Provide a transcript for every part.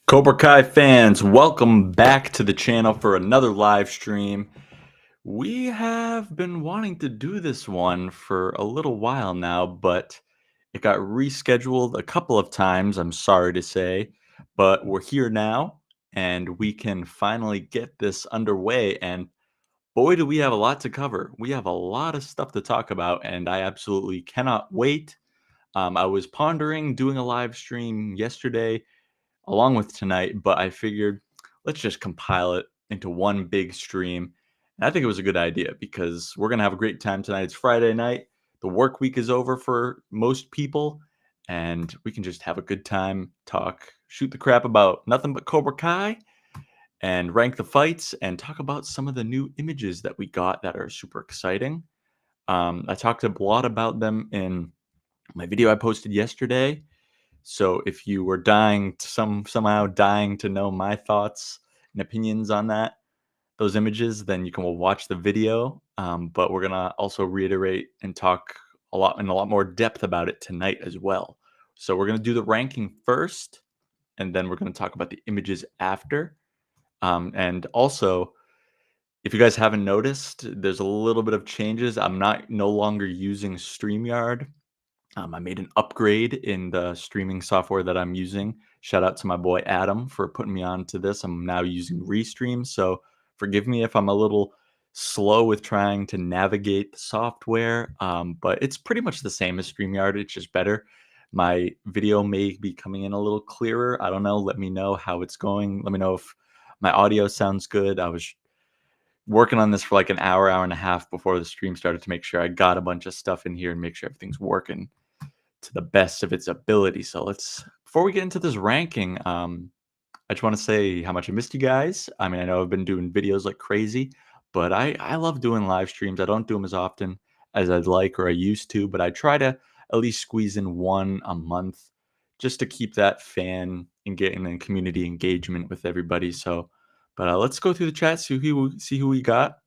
Cobra Kai fans, welcome back to the channel for another live stream. We have been wanting to do this one for a little while now, but it got rescheduled a couple of times, I'm sorry to say. But we're here now, and we can finally get this underway. And boy, do we have a lot to cover. We have a lot of stuff to talk about, and I absolutely cannot wait. I was pondering doing a live stream yesterday along with tonight, but I figured let's just compile it into one big stream. And I think it was a good idea because we're going to have a great time tonight. It's Friday night. The work week is over for most people, and we can just have a good time, talk, shoot the crap about nothing but Cobra Kai, and rank the fights and talk about some of the new images that we got that are super exciting. I talked a lot about them in my video I posted yesterday. So if you were somehow dying to know my thoughts and opinions on those images, then you can watch the video. But we're gonna also reiterate and talk a lot more depth about it tonight as well. So we're gonna do the ranking first, and then we're gonna talk about the images after. And also, if you guys haven't noticed, there's a little bit of changes. I'm not no longer using StreamYard. I made an upgrade in the streaming software that I'm using. Shout out to my boy Adam for putting me on to this. I'm now using Restream, so forgive me if I'm a little slow with trying to navigate the software, but it's pretty much the same as StreamYard. It's just better. My video may be coming in a little clearer. I don't know. Let me know how it's going. Let me know if my audio sounds good. I was working on this for like an hour and a half before the stream started to make sure I got a bunch of stuff in here and make sure everything's working to the best of its ability. So before we get into this ranking, I just want to say how much I missed you guys. I mean, I know I've been doing videos like crazy, but I love doing live streams. I don't do them as often as I'd like or I used to, but I try to at least squeeze in one a month just to keep that fan engagement and community engagement with everybody. So, but let's go through the chat, see who we got.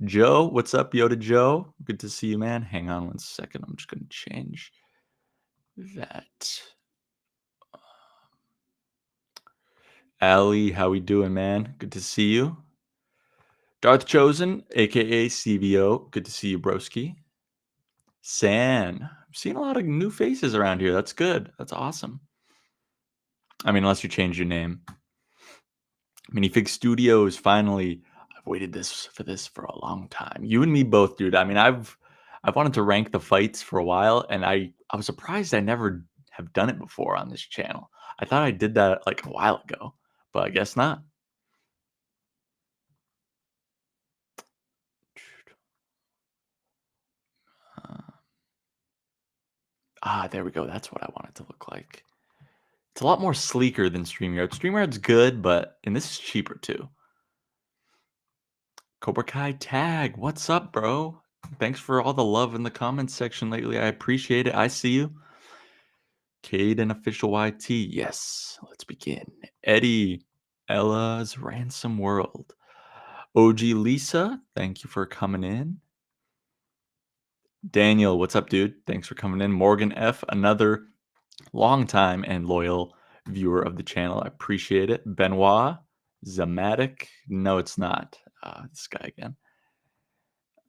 Joe, what's up, Yoda Joe? Good to see you, man. Hang on one second. I'm just going to change that. Ali, how we doing, man? Good to see you. Darth Chosen, aka CVO. Good to see you, broski. San, I'm seeing a lot of new faces around here. That's good. That's awesome. I mean, unless you change your name. Minifig Studios, finally. I've waited for this for a long time. You and me both, dude. I mean, I've wanted to rank the fights for a while, and I was surprised I never have done it before on this channel. I thought I did that like a while ago, but I guess not. There we go. That's what I want it to look like. It's a lot more sleeker than StreamYard. StreamYard's good, and this is cheaper too. Cobra Kai Tag, what's up, bro? Thanks for all the love in the comments section lately. I appreciate it. I see you. Cade and Official YT, yes. Let's begin. Eddie, Ella's Ransom World. OG Lisa, thank you for coming in. Daniel, what's up, dude? Thanks for coming in. Morgan F, another long time and loyal viewer of the channel. I appreciate it. Benoit, Zamatic. No, it's not. This guy again.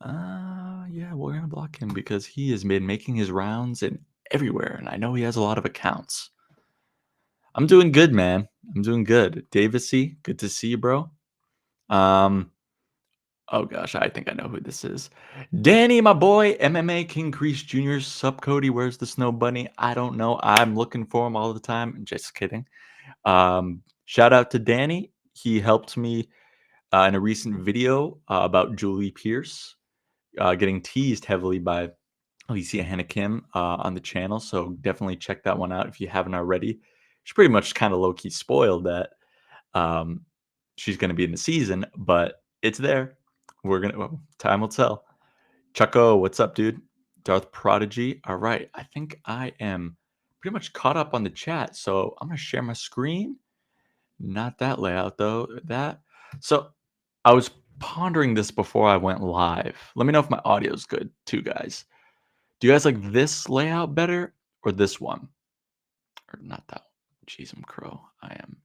Yeah, we're gonna block him because he has been making his rounds in everywhere, and I know he has a lot of accounts. I'm doing good, man. I'm doing good. Davisy, good to see you, bro. Oh gosh, I think I know who this is. Danny, my boy, MMA King Crease Jr. Sup, Cody. Where's the snow bunny? I don't know. I'm looking for him all the time. Just kidding. Shout out to Danny. He helped me in a recent video about Julie Pierce getting teased heavily by Alicia Hannah Kim on the channel. So definitely check that one out if you haven't already. She pretty much kind of low key spoiled that she's going to be in the season, but it's there. Time will tell. Chucko, what's up, dude? Darth Prodigy. All right. I think I am pretty much caught up on the chat. So I'm going to share my screen. Not that layout, though. So I was pondering this before I went live. Let me know if my audio is good, too, guys. Do you guys like this layout better or this one? Or not that one? Jeez, I'm crow. I am.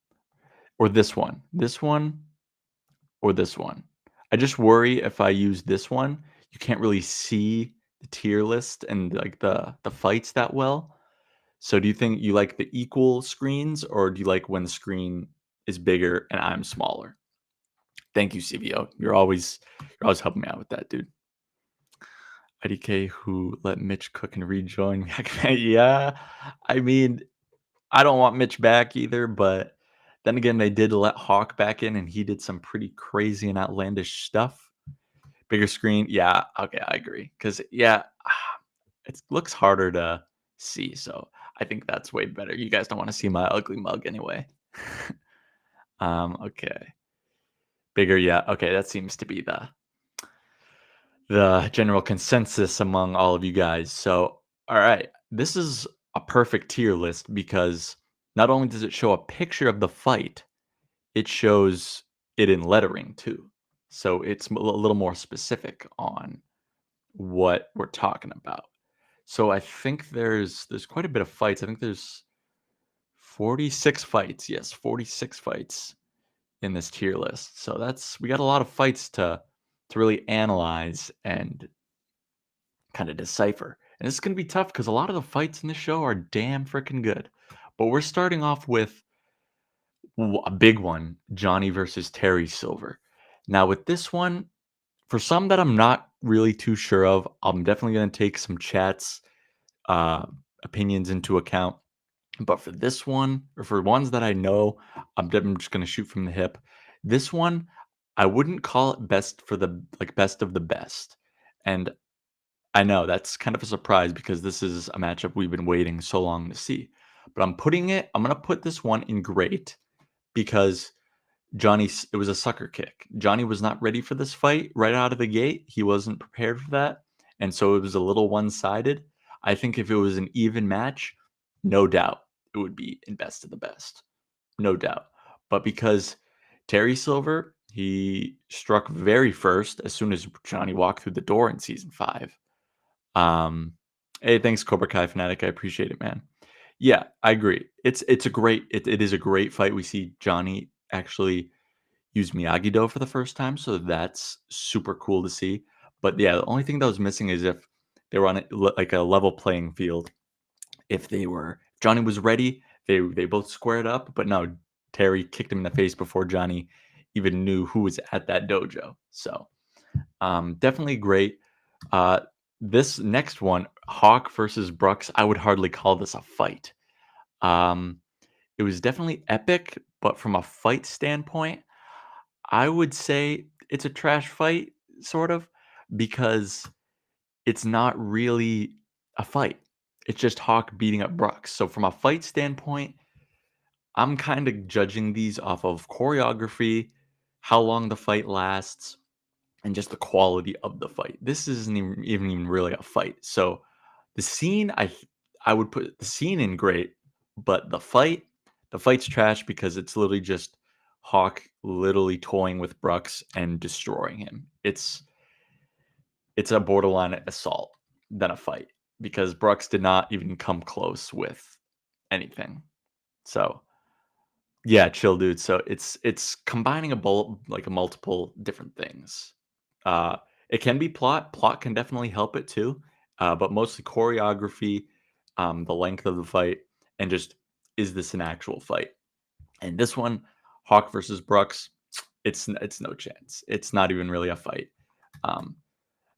Or this one. This one or this one. I just worry if I use this one, you can't really see the tier list and like the fights that well. So do you think you like the equal screens or do you like when the screen is bigger and I'm smaller? Thank you, CVO. You're always helping me out with that, dude. IDK who let Mitch cook and rejoin. Yeah, I mean, I don't want Mitch back either, but then again, they did let Hawk back in, and he did some pretty crazy and outlandish stuff. Bigger screen, yeah, okay, I agree. Because yeah, it looks harder to see, so I think that's way better. You guys don't want to see my ugly mug anyway. Okay, bigger, yeah, okay, that seems to be the general consensus among all of you guys. So, all right, this is a perfect tier list because not only does it show a picture of the fight, it shows it in lettering too. So it's a little more specific on what we're talking about. So I think there's quite a bit of fights. I think there's 46 fights. Yes, 46 fights in this tier list. So that's we got a lot of fights to really analyze and kind of decipher. And it's going to be tough because a lot of the fights in this show are damn freaking good. But we're starting off with a big one, Johnny versus Terry Silver. Now, with this one, for some that I'm not really too sure of, I'm definitely going to take some chats, uh, opinions into account. But for this one, or for ones that I know, I'm just going to shoot from the hip. This one, I wouldn't call it best for the like best of the best. And I know that's kind of a surprise because this is a matchup we've been waiting so long to see. But I'm going to put this one in great because it was a sucker kick. Johnny was not ready for this fight right out of the gate. He wasn't prepared for that. And so it was a little one sided. I think if it was an even match, no doubt it would be in best of the best. No doubt. But because Terry Silver, he struck very first as soon as Johnny walked through the door in season 5. Um, hey, thanks, Cobra Kai Fanatic. I appreciate it, man. Yeah, I agree. It is a great fight. We see Johnny actually use Miyagi-Do for the first time, so that's super cool to see. But yeah, the only thing that was missing is if they were on like a level playing field. If Johnny was ready, they both squared up. But no, Terry kicked him in the face before Johnny even knew who was at that dojo. So definitely great. Uh, this next one, Hawk versus Brooks, I would hardly call this a fight. Um, it was definitely epic, but from a fight standpoint, I would say it's a trash fight, sort of, because it's not really a fight. It's just Hawk beating up Brooks. So from a fight standpoint, I'm kind of judging these off of choreography, how long the fight lasts, and just the quality of the fight. This isn't even really a fight. So the scene, I would put the scene in great, but the fight's trash because it's literally just Hawk literally toying with Brooks and destroying him. It's a borderline assault than a fight because Brooks did not even come close with anything. So yeah, chill, dude. So it's combining like a multiple different things. Uh, it can be plot. Plot can definitely help it too, but mostly choreography, the length of the fight, and just is this an actual fight? And this one, Hawk versus Brooks, it's no chance. It's not even really a fight. Um,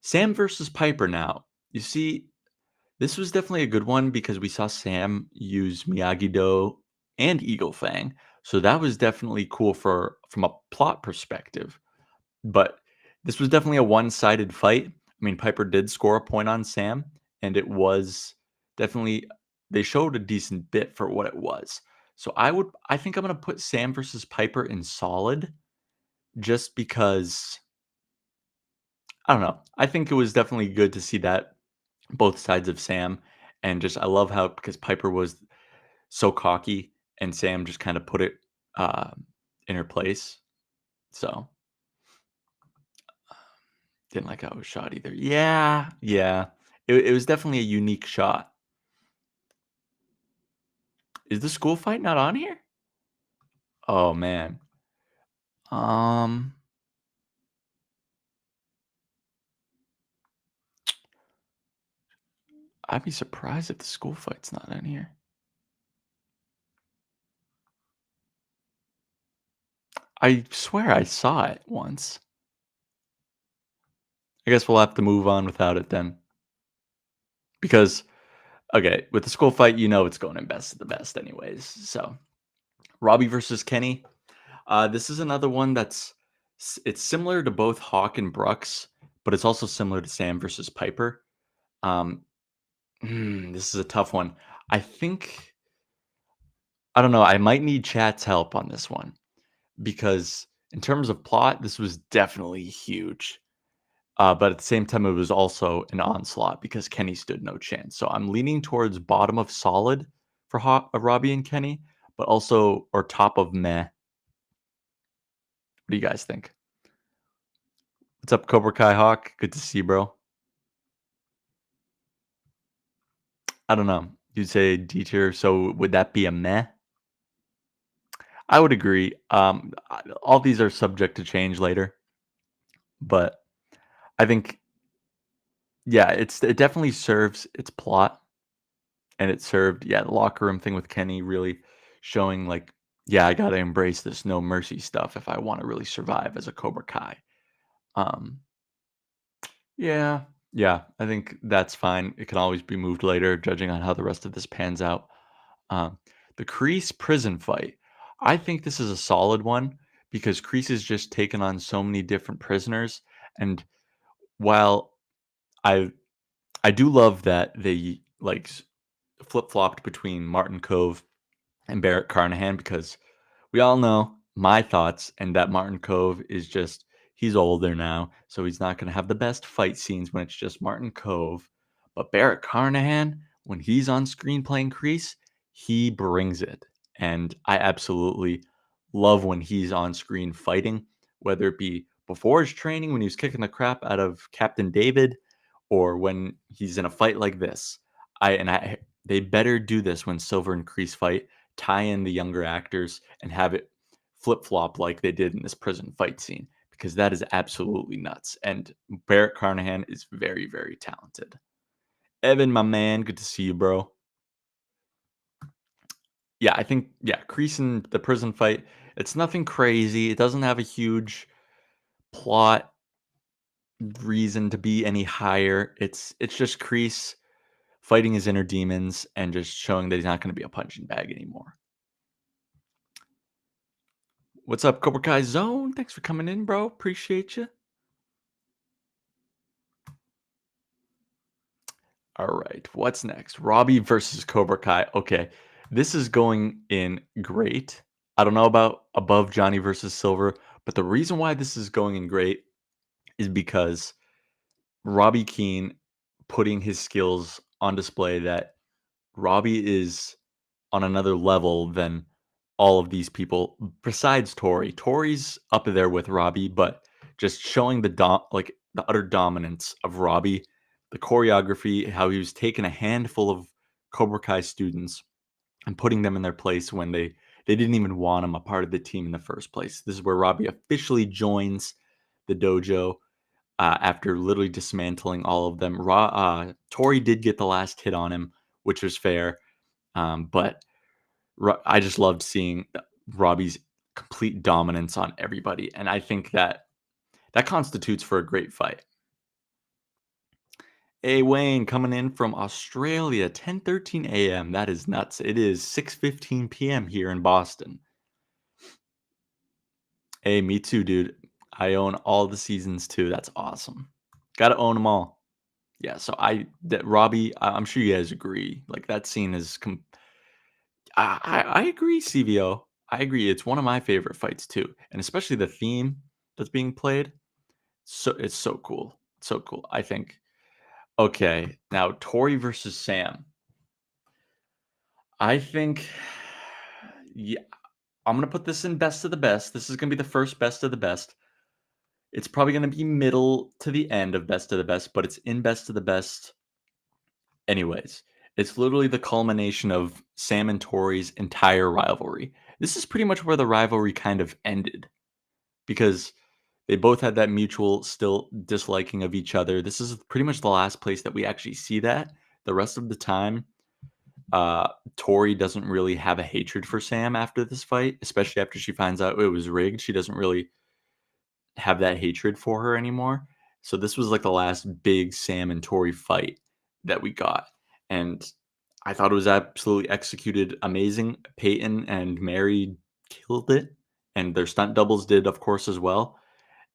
Sam versus Piper. Now you see, this was definitely a good one because we saw Sam use Miyagi Do and Eagle Fang. So that was definitely cool from a plot perspective. But this was definitely a one-sided fight. I mean, Piper did score a point on Sam, and it was definitely they showed a decent bit for what it was. So I think I'm gonna put Sam versus Piper in solid just because I don't know. I think it was definitely good to see that both sides of Sam and just I love how because Piper was so cocky and Sam just kind of put it uh, in her place. So didn't like how it was shot either. Yeah, yeah. It was definitely a unique shot. Is the school fight not on here? Oh, man. Um, I'd be surprised if the school fight's not in here. I swear I saw it once. I guess we'll have to move on without it then. Because, okay, with the school fight, it's going in best of the best anyways. So, Robbie versus Kenny. This is another one it's similar to both Hawk and Brooks, but it's also similar to Sam versus Piper. Um, this is a tough one. I think I don't know. I might need chat's help on this one because in terms of plot, this was definitely huge. But at the same time, it was also an onslaught because Kenny stood no chance. So I'm leaning towards bottom of solid for Robbie and Kenny, but also or top of meh. What do you guys think? What's up, Cobra Kai Hawk? Good to see you, bro. I don't know. You'd say D tier, so would that be a meh? I would agree. All these are subject to change later, but I think yeah, it definitely serves its plot, and it served the locker room thing with Kenny really showing like, yeah, I gotta embrace this no mercy stuff if I want to really survive as a Cobra Kai. Um, yeah, yeah, I think that's fine. It can always be moved later, judging on how the rest of this pans out. Um, the Kreese prison fight. I think this is a solid one because Kreese has just taken on so many different prisoners, and while I I do love that they like flip flopped between Martin Cove and Barrett Carnahan because we all know my thoughts and that Martin Cove is just he's older now, so he's not going to have the best fight scenes when it's just Martin Cove. But Barrett Carnahan, when he's on screen playing Crease, he brings it. And I absolutely love when he's on screen fighting, whether it be before his training when he was kicking the crap out of Captain David or when he's in a fight like this. I they better do this when Silver and Crease fight, tie in the younger actors and have it flip flop like they did in this prison fight scene because that is absolutely nuts. And Barrett Carnahan is very, very talented. Evan, my man, good to see you, bro. Yeah, I think Crease and the prison fight. It's nothing crazy. It doesn't have a huge plot reason to be any higher. It's just Crease fighting his inner demons and just showing that he's not going to be a punching bag anymore. What's up, Cobra Kai Zone? Thanks for coming in, bro. Appreciate you. All right, what's next? Robbie versus Cobra Kai. Okay, this is going in great. I don't know about above Johnny versus Silver, but the reason why this is going in great is because Robbie Keane putting his skills on display that Robbie is on another level than all of these people besides Tori. Tori's up there with Robbie, but just showing like the utter dominance of Robbie, the choreography, how he was taking a handful of Cobra Kai students and putting them in their place when they didn't even want him a part of the team in the first place. This is where Robbie officially joins the dojo after literally dismantling all of them. Tori did get the last hit on him, which was fair, but I just loved seeing Robbie's complete dominance on everybody, and I think that constitutes for a great fight. Hey Wayne, coming in from Australia, 10:13 a.m. That is nuts. It is 6:15 p.m. here in Boston. Hey, me too, dude. I own all the seasons too. That's awesome. Got to own them all. Yeah. So Robbie. I'm sure you guys agree. Like that scene is I agree, CVO. I agree. It's one of my favorite fights too, and especially the theme that's being played. So it's so cool. So cool. I think. Okay, now Tori versus Sam. I think. Yeah, I'm gonna put this in best of the best. This is gonna be the first best of the best. It's probably gonna be middle to the end of best of the best, but it's in best of the best anyways. It's literally the culmination of Sam and Tori's entire rivalry. This is pretty much where the rivalry kind of ended because they both had that mutual still disliking of each other. This is pretty much the last place that we actually see that. The rest of the time, uh, Tori doesn't really have a hatred for Sam after this fight, especially after she finds out it was rigged. She doesn't really have that hatred for her anymore. So this was like the last big Sam and Tori fight that we got. And I thought it was absolutely executed amazing. Peyton and Mary killed it. And their stunt doubles did, of course, as well.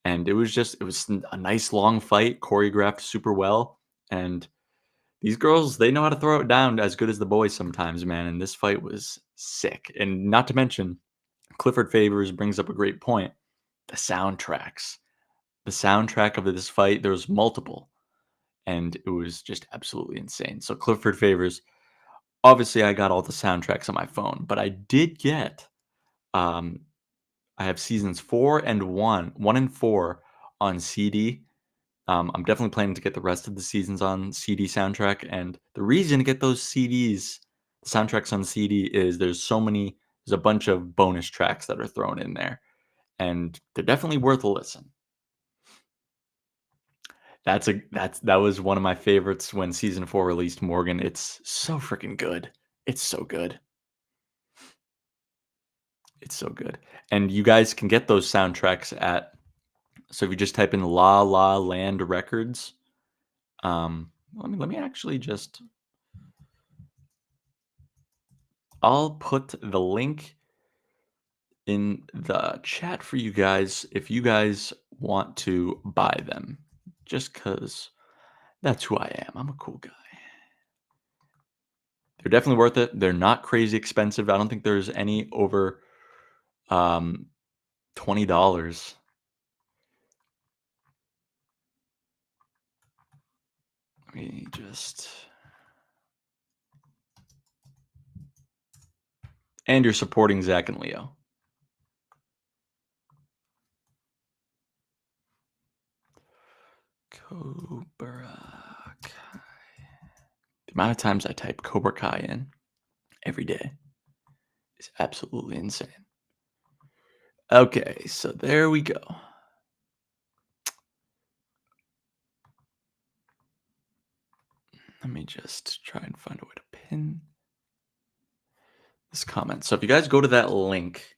And it was a nice long fight, choreographed super well. And these girls, they know how to throw it down as good as the boys sometimes, man. And this fight was sick. And not to mention, Clifford Favors brings up a great point. The soundtracks. The soundtrack of this fight, there was multiple, and it was just absolutely insane. So Clifford Favors, obviously I got all the soundtracks on my phone, but I did get um I have seasons 4 and 1 and 4 on CD. I'm definitely planning to get the rest of the seasons on CD soundtrack, and the reason to get those CDs, the soundtracks on CD is there's a bunch of bonus tracks that are thrown in there, and they're definitely worth a listen. That was one of my favorites when season 4 released, Morgan. It's so freaking good. It's so good. It's so good. And you guys can get those soundtracks at so if you just type in La La Land Records, let me actually just I'll put the link in the chat for you guys if you guys want to buy them. Just cuz that's who I am. I'm a cool guy. They're definitely worth it. They're not crazy expensive. I don't think there's any over um $20. Let me just and you're supporting Zach and Leo. Cobra Kai. The amount of times I type Cobra Kai in every day is absolutely insane. Okay, so there we go. Let me just try and find a way to pin this comment. So if you guys go to that link,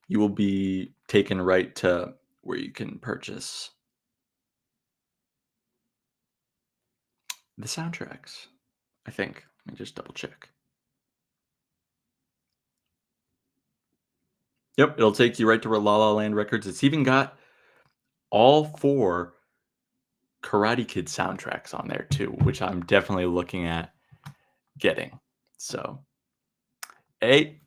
you will be taken right to where you can purchase the soundtracks. I think. Let me just double check. Yep, it'll take you right to La La Land Records. It's even got all 4 Karate Kid soundtracks on there too, which I'm definitely looking at getting. So, hey,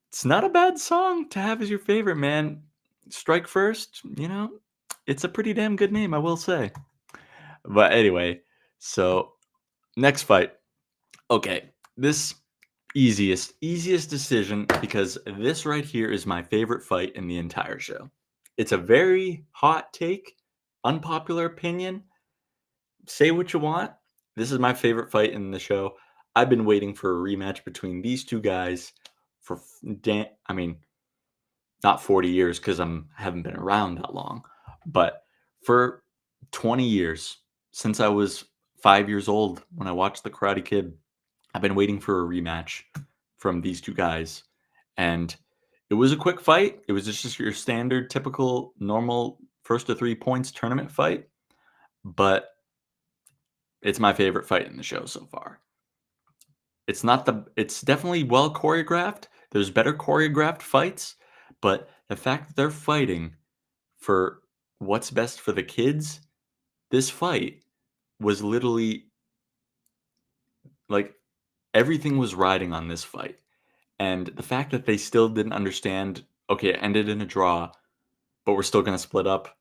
it's not a bad song to have as your favorite, man. Strike First, it's a pretty damn good name, I will say. But anyway, so next fight. Okay, this easiest decision because this right here is my favorite fight in the entire show. It's a very hot take, unpopular opinion. Say what you want. This is my favorite fight in the show. I've been waiting for a rematch between these two guys for I mean, not 40 years because I'm haven't been around that long, but for 20 years since I was 5 years old when I watched The Karate Kid, I've been waiting for a rematch from these two guys, and it was a quick fight. It was just your standard, typical, normal first to 3 points tournament fight, but it's my favorite fight in the show so far. It's definitely well choreographed. There's better choreographed fights, but the fact that they're fighting for what's best for the kids, this fight was literally like everything was riding on this fight. And the fact that they still didn't understand, okay, it ended in a draw, but we're still going to split up,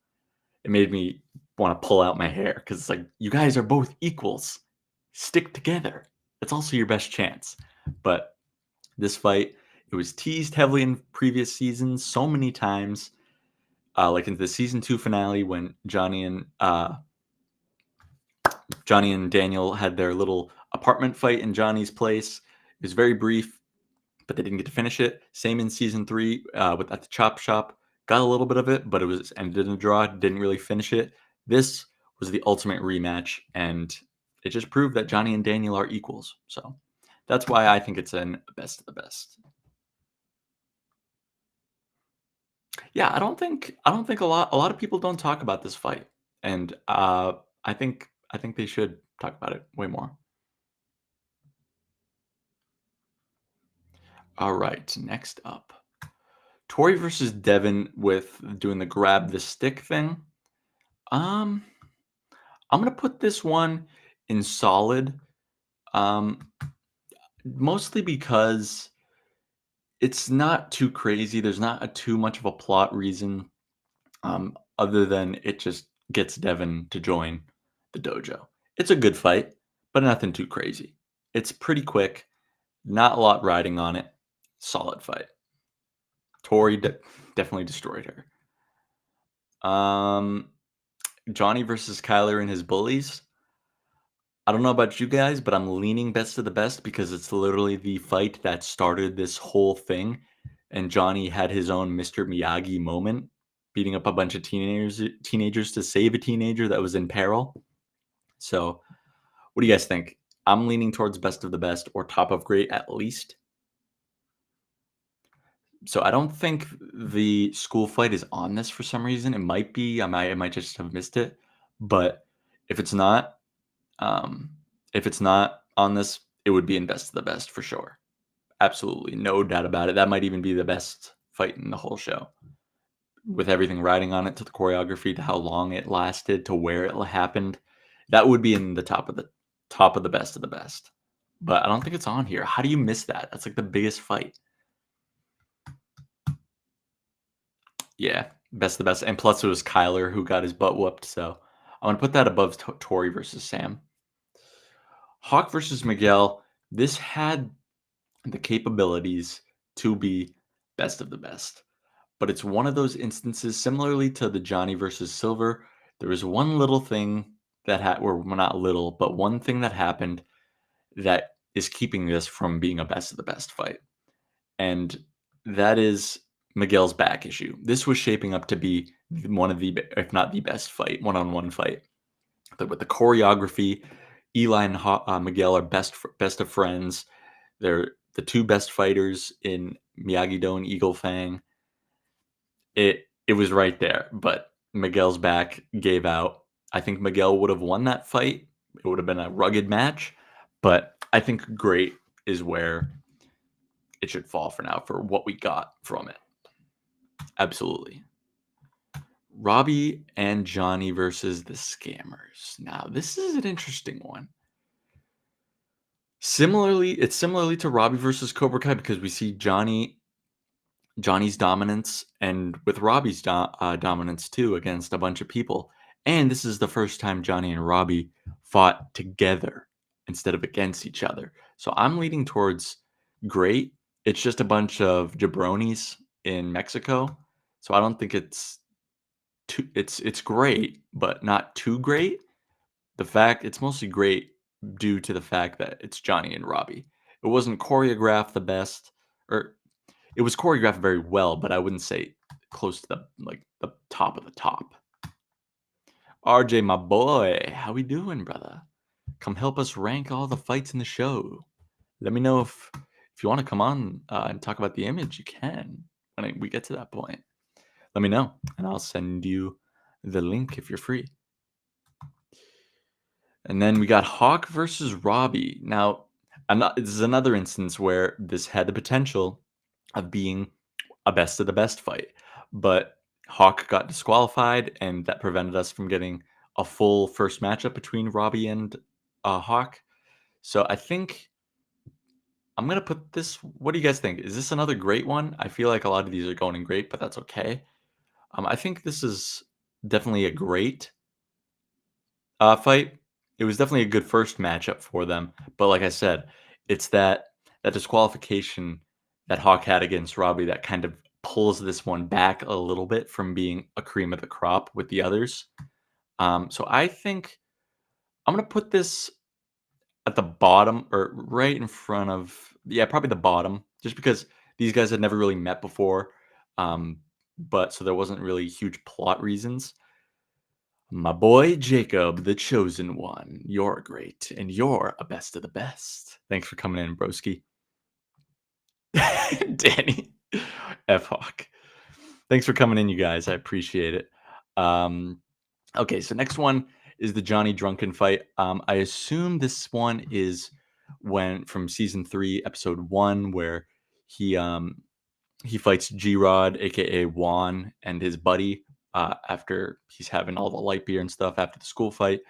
it made me want to pull out my hair because it's like, you guys are both equals. Stick together. It's also your best chance. But this fight, it was teased heavily in previous seasons so many times. Like in the season 2 finale when Johnny and Johnny and Daniel had their little apartment fight in Johnny's place. It was very brief, but they didn't get to finish it. Same in season 3 with at the Chop Shop. Got a little bit of it, but it was ended in a draw. Didn't really finish it. This was the ultimate rematch, and it just proved that Johnny and Daniel are equals. So that's why I think it's an best of the best. Yeah, I don't think a lot of people don't talk about this fight, and I think they should talk about it way more. All right, next up, Tori versus Devin with doing the grab the stick thing. Um, I'm gonna put this one in solid, um, mostly because it's not too crazy. There's not too much of a plot reason, other than it just gets Devin to join the dojo. It's a good fight, but nothing too crazy. It's pretty quick, not a lot riding on it. Solid fight. Tori definitely destroyed her. Johnny versus Kyler and his bullies. I don't know about you guys, but I'm leaning best of the best because it's literally the fight that started this whole thing. And Johnny had his own Mr. Miyagi moment, beating up a bunch of teenagers to save a teenager that was in peril. So, what do you guys think? I'm leaning towards best of the best or top of great at least. So I don't think the school fight is on this for some reason. It might be. I might just have missed it. But if it's not, um, if it's not on this, it would be in best of the best for sure. Absolutely, no doubt about it. That might even be the best fight in the whole show, with everything riding on it, to the choreography, to how long it lasted, to where it happened. That would be in the top of the best of the best. But I don't think it's on here. How do you miss that? That's like the biggest fight. Yeah, best of the best. And plus, it was Kyler who got his butt whooped. So I'm gonna put that above Tori versus Sam. Hawk versus Miguel. This had the capabilities to be best of the best. But it's one of those instances, similarly to the Johnny versus Silver. There was one little thing that had, or well, not little, but one thing that happened that is keeping this from being a best of the best fight. And that is Miguel's back issue. This was shaping up to be one of the, if not the best fight, one-on-one fight. But with the choreography, Eli and Miguel are best of friends. They're the two best fighters in Miyagi-Do and Eagle Fang. It was right there, but Miguel's back gave out. I think Miguel would have won that fight. It would have been a rugged match, but I think great is where it should fall for now for what we got from it. Absolutely. Robbie and Johnny versus the Scammers. Now, this is an interesting one. It's similarly to Robbie versus Cobra Kai because we see Johnny's dominance and with Robbie's dominance too against a bunch of people. And this is the first time Johnny and Robbie fought together instead of against each other. So I'm leaning towards great. It's just a bunch of jabronis in Mexico. So I don't think it's great, but not too great. It's mostly great due to the fact that it's Johnny and Robbie. It wasn't choreographed the best, or it was choreographed very well, but I wouldn't say close to the top of the top. RJ, my boy, how we doing, brother? Come help us rank all the fights in the show. Let me know if you want to come on and talk about the image. You can when we get to that point. Let me know, and I'll send you the link if you're free. And then we got Hawk versus Robbie. Now, this is another instance where this had the potential of being a best of the best fight, but Hawk got disqualified, and that prevented us from getting a full first matchup between Robbie and Hawk. So I think I'm gonna put this. What do you guys think? Is this another great one? I feel like a lot of these are going in great, but that's okay. I think this is definitely a great fight. It was definitely a good first matchup for them, but like I said, it's that disqualification that Hawk had against Robbie that kind of pulls this one back a little bit from being a cream of the crop with the others. So I think I'm gonna put this at the bottom or right in front of, yeah, probably the bottom, just because these guys had never really met before. Um, but so there wasn't really huge plot reasons. My boy Jacob, the chosen one. You're great, and you're a best of the best. Thanks for coming in, broski. Danny F Hawk. Thanks for coming in, you guys. I appreciate it. Um, okay, so next one is the Johnny Drunken fight. I assume this one is when from season 3, episode 1, where he he fights G Rod, aka Juan, and his buddy after he's having all the light beer and stuff after the school fight.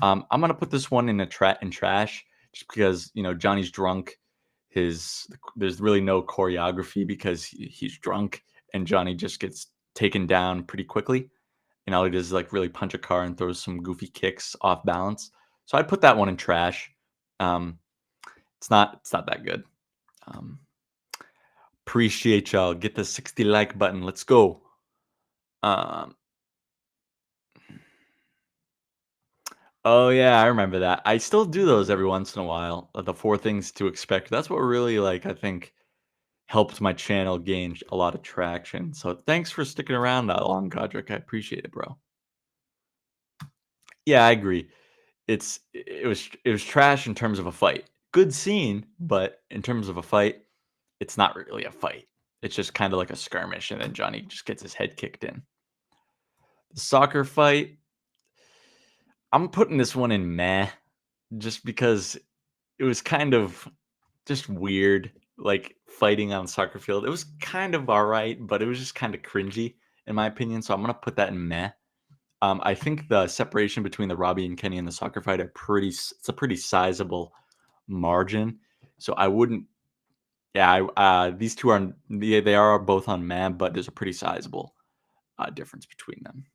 I'm gonna put this one in in trash just because Johnny's drunk. There's really no choreography because he's drunk, and Johnny just gets taken down pretty quickly. And all he does is like really punch a car and throws some goofy kicks off balance. So I'd put that one in trash. Um, it's not that good. Um, appreciate y'all. Get the 60 like button. Let's go. Um, oh yeah, I remember that. I still do those every once in a while. The 4 things to expect. That's what really like I think helped my channel gain a lot of traction. So thanks for sticking around that long, Godric. I appreciate it, bro. Yeah, I agree. It was trash in terms of a fight. Good scene, but in terms of a fight, it's not really a fight. It's just kind of like a skirmish, and then Johnny just gets his head kicked in. The soccer fight, I'm putting this one in meh, just because it was kind of just weird, like fighting on a soccer field. It was kind of all right, but it was just kind of cringy in my opinion. So I'm gonna put that in meh. I think the separation between the Robbie and Kenny and the soccer fight are it's a pretty sizable margin. So I wouldn't. Yeah, these two are they are both on man, but there's a pretty sizable difference between them.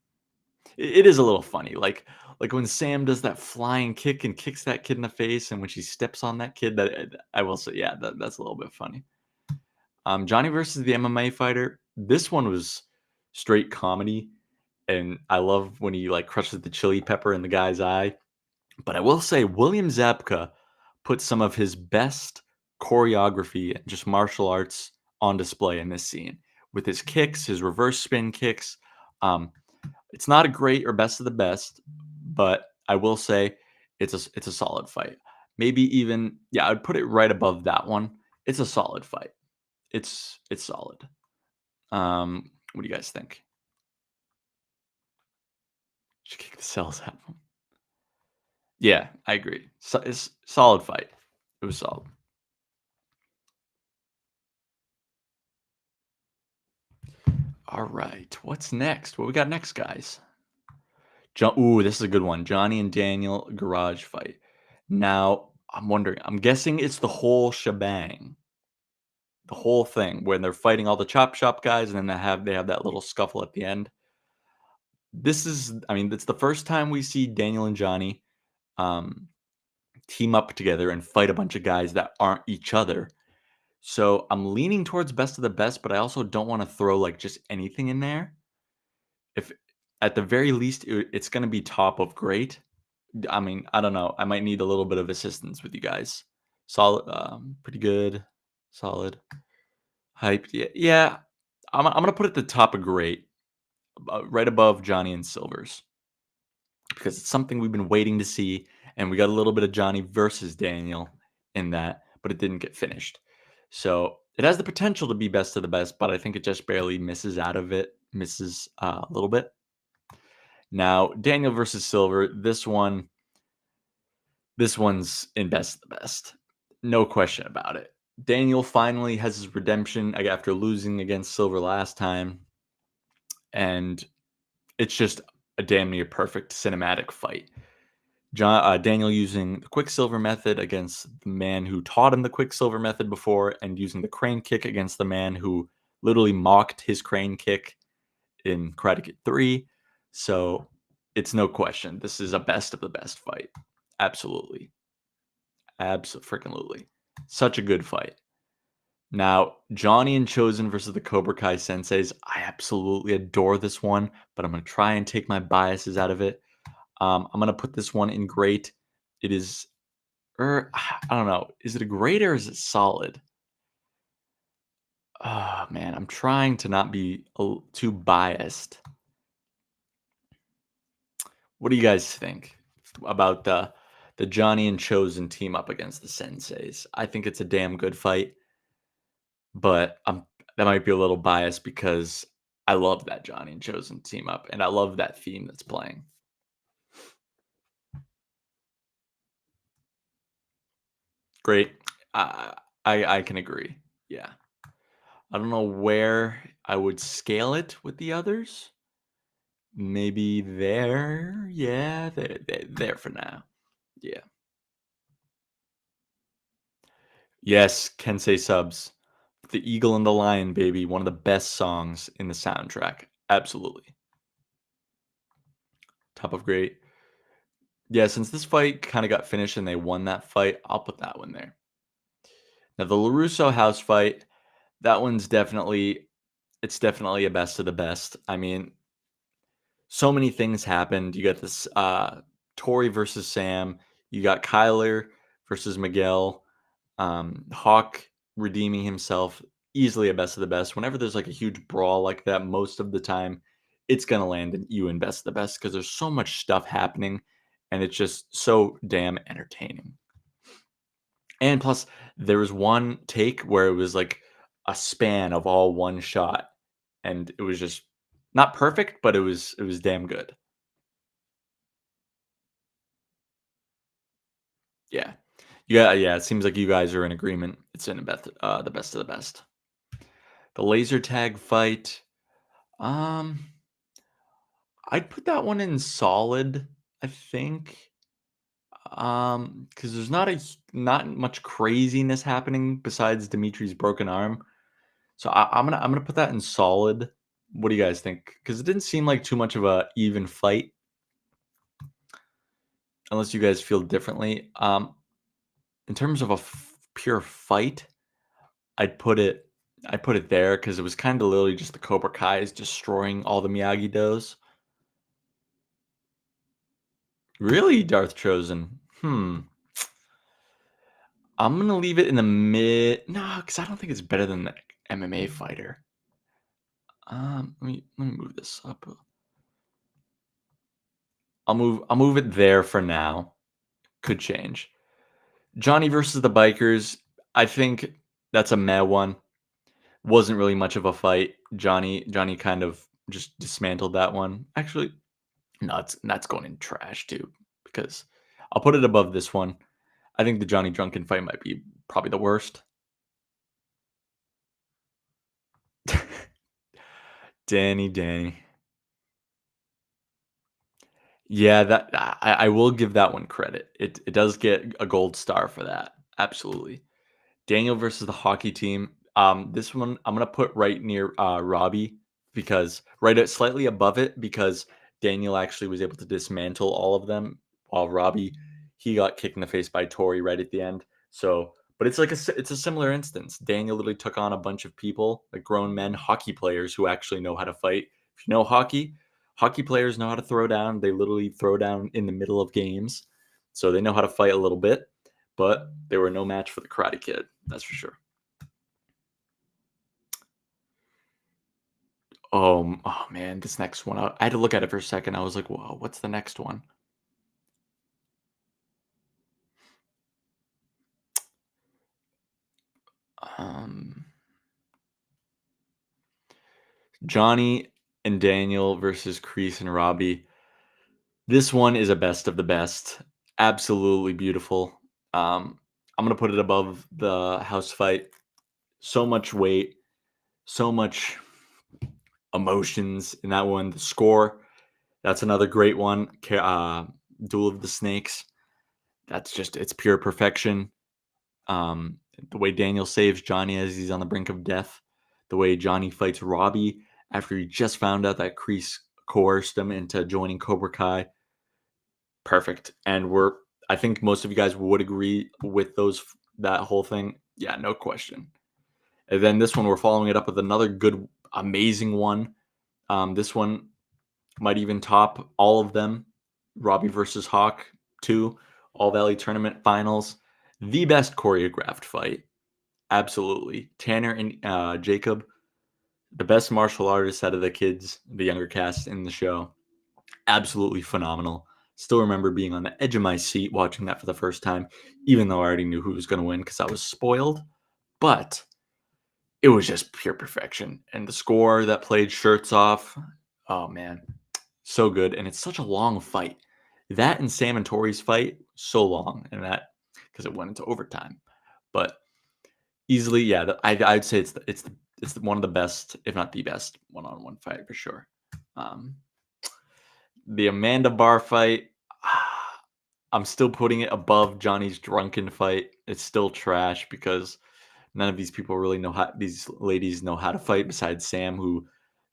It is a little funny, like when Sam does that flying kick and kicks that kid in the face, and when she steps on that kid, that I will say, yeah, that's a little bit funny. Johnny versus the MMA fighter. This one was straight comedy, and I love when he like crushes the chili pepper in the guy's eye. But I will say William Zabka put some of his best choreography and just martial arts on display in this scene with his kicks, his reverse spin kicks. Um, it's not a great or best of the best, but I will say it's a solid fight. Maybe even, yeah, I'd put it right above that one. It's a solid fight. It's solid. What do you guys think? Should kick the cells out of him. Yeah, I agree. So, it's solid fight. It was solid. All right. What's next? What we got next, guys? Ooh, this is a good one. Johnny and Daniel garage fight. Now, I'm wondering, I'm guessing it's the whole shebang, the whole thing when they're fighting all the chop shop guys and then they have that little scuffle at the end. This is, I mean, it's the first time we see Daniel and Johnny um, team up together and fight a bunch of guys that aren't each other. So I'm leaning towards best of the best, but I also don't want to throw like just anything in there. If at the very least it's going to be top of great. I mean, I don't know. I might need a little bit of assistance with you guys. Solid, pretty good, solid, hyped. Yeah, yeah. I'm gonna put it at the top of great, right above Johnny and Silver's, because it's something we've been waiting to see, and we got a little bit of Johnny versus Daniel in that, but it didn't get finished. So it has the potential to be best of the best, but I think it just barely misses out of it, misses a little bit. Now, Daniel versus Silver, this one's in best of the best. No question about it. Daniel finally has his redemption after losing against Silver last time, and it's just a damn near perfect cinematic fight. Daniel using the Quicksilver method against the man who taught him the Quicksilver method before, and using the crane kick against the man who literally mocked his crane kick in Karate Kid 3. So it's no question. This is a best of the best fight. Absolutely. Absolutely. Such a good fight. Now, Johnny and Chosen versus the Cobra Kai Senseis. I absolutely adore this one, but I'm going to try and take my biases out of it. I'm going to put this one in great It is, I don't know. Is it a great or is it solid? Oh man, I'm trying to not be too biased. What do you guys think about the Johnny and Chosen team up against the Senseis? I think it's a damn good fight, but that might be a little biased because I love that Johnny and Chosen team up, and I love that theme that's playing. Great, I I can agree. Yeah, I don't know where I would scale it with the others. Maybe there, yeah, there for now. Yeah. Yes, Kensei subs. The Eagle and the Lion, baby. One of the best songs in the soundtrack. Absolutely. Top of great. Yeah, since this fight kind of got finished and they won that fight, I'll put that one there. Now the LaRusso house fight, that one's definitely it's definitely a best of the best. I mean, so many things happened. You got this Tori versus Sam, you got Kyler versus Miguel, Hawk redeeming himself, easily a best of the best. Whenever there's like a huge brawl like that, most of the time it's gonna land in you in best of the best because there's so much stuff happening and it's just so damn entertaining. And plus, there was one take where it was like a span of all one shot, and it was just not perfect, but it was damn good. Yeah. Yeah, yeah, it seems like you guys are in agreement. It's in the best of the best. The laser tag fight, um, I'd put that one in solid, I think. Because there's not much craziness happening besides Dimitri's broken arm. So I'm gonna put that in solid. What do you guys think? Because it didn't seem like too much of a even fight, unless you guys feel differently. In terms of a pure fight, I'd put it I'd put it there because it was kind of literally just the Cobra Kai's destroying all the Miyagi Dos. Really, Darth Chosen? I'm gonna leave it in the mid. No, because I don't think it's better than the MMA fighter. Let me move this up. I'll move it there for now. Could change. Johnny versus the bikers. I think that's a meh one. Wasn't really much of a fight. Johnny kind of just dismantled that one. Actually, no, that's going in trash too because I'll put it above this one. I think the Johnny Drunken fight might be probably the worst. Danny. Yeah, that I will give that one credit. It does get a gold star for that. Absolutely. Daniel versus the hockey team. This one I'm gonna put right near Robbie because slightly above it because Daniel actually was able to dismantle all of them while Robbie he got kicked in the face by Tori right at the end. So, but it's like it's a similar instance. Daniel literally took on a bunch of people, like grown men, hockey players who actually know how to fight. If you know hockey, hockey players know how to throw down. They literally throw down in the middle of games, so they know how to fight a little bit. But they were no match for the Karate Kid. That's for sure. Oh man, this next one. I had to look at it for a second. I was like, "Whoa, what's the next one?" Um, Johnny and Daniel versus Kreese and Robbie. This one is a best of the best. Absolutely beautiful. I'm gonna put it above the house fight. So much weight, so much emotions in that one. The score. That's another great one. Duel of the Snakes. That's just it's pure perfection. The way Daniel saves Johnny as he's on the brink of death, the way Johnny fights Robbie after he just found out that Kreese coerced him into joining Cobra Kai, perfect. And I think most of you guys would agree with that whole thing. Yeah, no question. And then this one, we're following it up with another good, amazing one. This one might even top all of them. Robbie versus Hawk 2. All Valley Tournament Finals, the best choreographed fight. Absolutely. Tanner and Jacob, the best martial artists out of the kids, the younger cast in the show. Absolutely phenomenal. Still remember being on the edge of my seat watching that for the first time, even though I already knew who was going to win because I was spoiled. But it was just pure perfection. And the score that played Shirts Off, oh man, so good. And it's such a long fight. That and Sam and Tori's fight, so long. And that, because it went into overtime. But easily, yeah, I'd say one of the best, if not the best, one-on-one fight for sure. The Amanda Barr fight, I'm still putting it above Johnny's drunken fight. It's still trash because none of these people really know how these ladies know how to fight besides Sam, who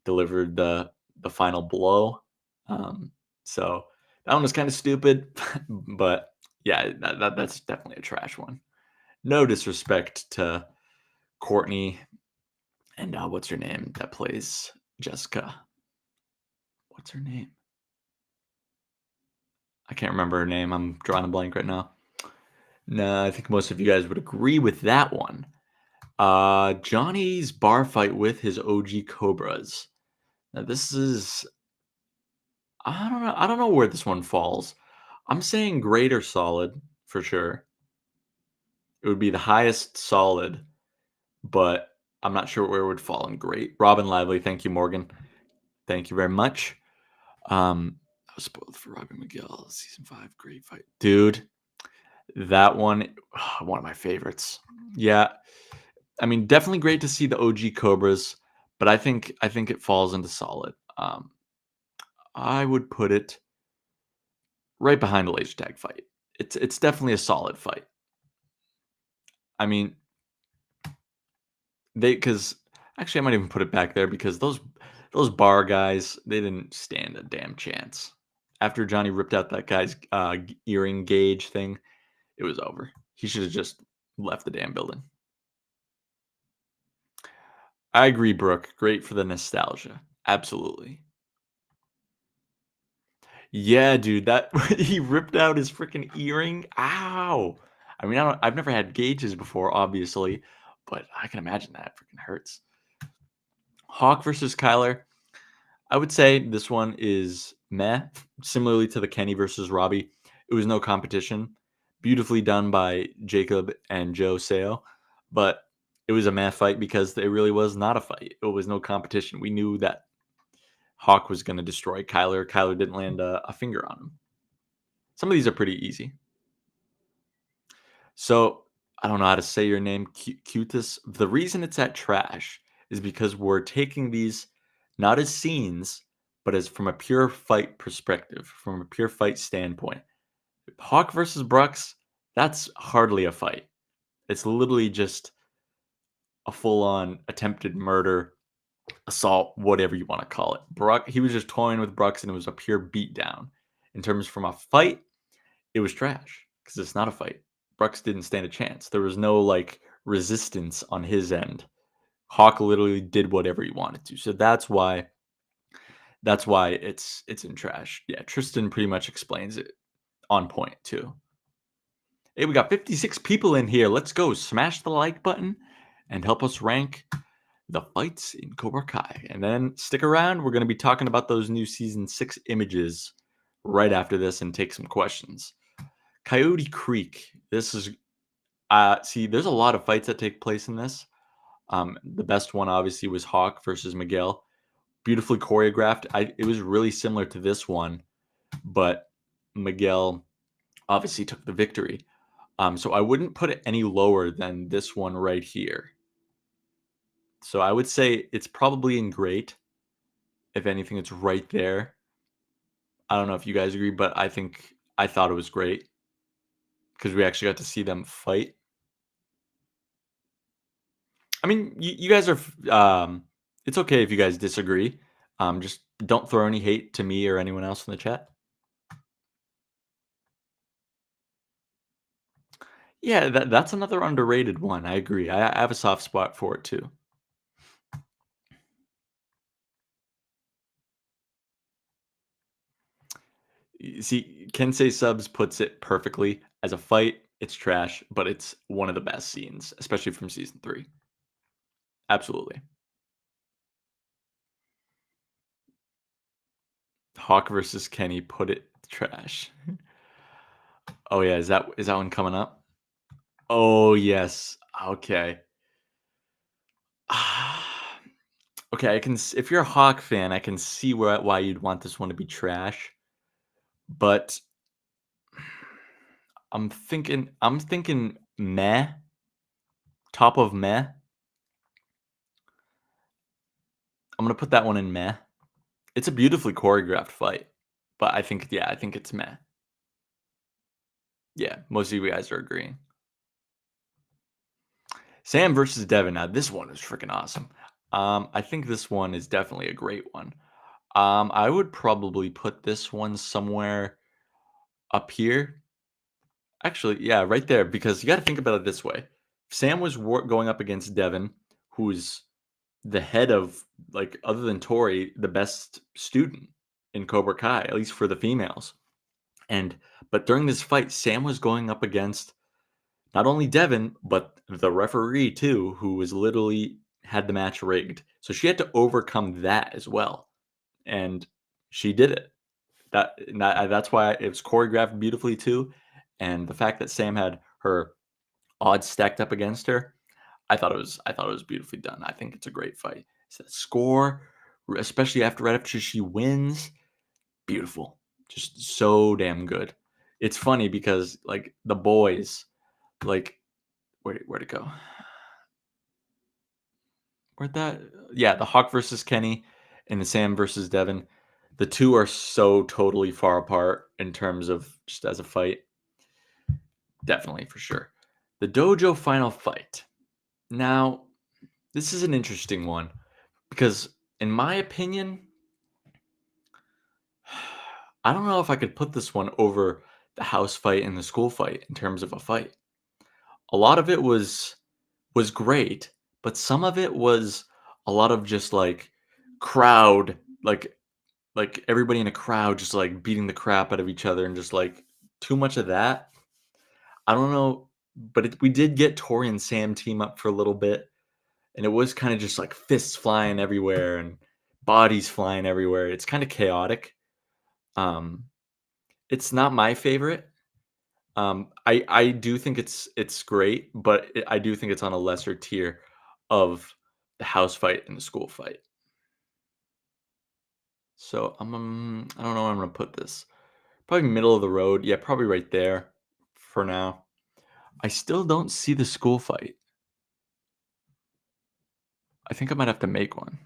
delivered the final blow. Um, so that one was kind of stupid, but yeah, that's definitely a trash one. No disrespect to Courtney and what's her name that plays Jessica? What's her name? I can't remember her name. I'm drawing a blank right now. No, I think most of you guys would agree with that one. Johnny's bar fight with his OG Cobras. Now this is I don't know. I don't know where this one falls. I'm saying great or solid for sure. It would be the highest solid, but I'm not sure where it would fall in great. Robin Lively, thank you, Morgan. Thank you very much. I was spoiled for Robin Miguel, season 5, great fight. Dude, that one, one of my favorites. Yeah. I mean, definitely great to see the OG Cobras, but I think it falls into solid. I would put it right behind the laser tag fight. It's definitely a solid fight. I mean, they because actually I might even put it back there because those bar guys, they didn't stand a damn chance. After Johnny ripped out that guy's earring gauge thing, it was over. He should have just left the damn building. I agree, Brooke. Great for the nostalgia. Absolutely. Yeah, dude, that he ripped out his freaking earring. Ow. I mean, I've never had gauges before, obviously, but I can imagine that freaking hurts. Hawk versus Kyler. I would say this one is meh, similarly to the Kenny versus Robbie. It was no competition. Beautifully done by Jacob and Joe Seo, but it was a meh fight because it really was not a fight. It was no competition. We knew that Hawk was going to destroy Kyler. Kyler didn't land a finger on him. Some of these are pretty easy. So I don't know how to say your name, Cutis. The reason it's at trash is because we're taking these not as scenes, but as from a pure fight perspective, from a pure fight standpoint. Hawk versus Brooks, that's hardly a fight. It's literally just a full-on attempted murder, assault, whatever you want to call it. He was just toying with Brooks, and it was a pure beatdown. In terms from a fight, it was trash because it's not a fight. Brooks didn't stand a chance. There was no like resistance on his end. Hawk literally did whatever he wanted to. So that's why it's in trash. Yeah, Tristan pretty much explains it on point too. Hey, we got 56 people in here. Let's go. Smash the like button and help us rank the fights in Cobra Kai. And then stick around. We're going to be talking about those new season 6 images right after this and take some questions. Coyote Creek. This is see, there's a lot of fights that take place in this. The best one obviously was Hawk versus Miguel. Beautifully choreographed. It was really similar to this one, but Miguel obviously took the victory. So I wouldn't put it any lower than this one right here. So I would say it's probably in great. If anything, it's right there. I don't know if you guys agree, but I thought it was great because we actually got to see them fight. I mean, you guys are. It's okay if you guys disagree. Just don't throw any hate to me or anyone else in the chat. Yeah, that's another underrated one. I agree. I have a soft spot for it too. See, Kensei Subs puts it perfectly. As a fight, it's trash, but it's one of the best scenes, especially from season 3. Absolutely. Hawk versus Kenny, put it trash. Oh, yeah, is that one coming up? Oh, yes. Okay. Okay, I can if you're a Hawk fan, I can see why you'd want this one to be trash, but I'm thinking meh, top of meh. I'm gonna put that one in meh. It's a beautifully choreographed fight, but I think it's meh. Yeah, most of you guys are agreeing. Sam versus Devin. Now this one is freaking awesome. I think this one is definitely a great one. I would probably put this one somewhere up here. Actually, yeah, right there, because you got to think about it this way. Sam was going up against Devin, who's the head of, like, other than Tori, the best student in Cobra Kai, at least for the females. And but during this fight, Sam was going up against not only Devin, but the referee too, who was literally had the match rigged. So she had to overcome that as well, and she did it. That's why it was choreographed beautifully too, and the fact that Sam had her odds stacked up against her, I thought it was beautifully done. I think it's a great fight. So the score, especially right after she wins, beautiful, just so damn good. It's funny because like the boys, like where'd it go? Where'd that? Yeah, the Hawk versus Kenny and the Sam versus Devin. The two are so totally far apart in terms of just as a fight. Definitely for sure. The dojo final fight. Now, this is an interesting one because, in my opinion, I don't know if I could put this one over the house fight and the school fight in terms of a fight. A lot of it was great, but some of it was a lot of just like crowd, like everybody in a crowd just like beating the crap out of each other and just like too much of that. I don't know, but we did get Tori and Sam team up for a little bit, and it was kind of just like fists flying everywhere and bodies flying everywhere. It's kind of chaotic. Um, it's not my favorite. I do think it's great, but I do think it's on a lesser tier of the house fight and the school fight. So I don't know where I'm gonna put this. Probably middle of the road. Yeah, probably right there for now. I still don't see the school fight. I think I might have to make one.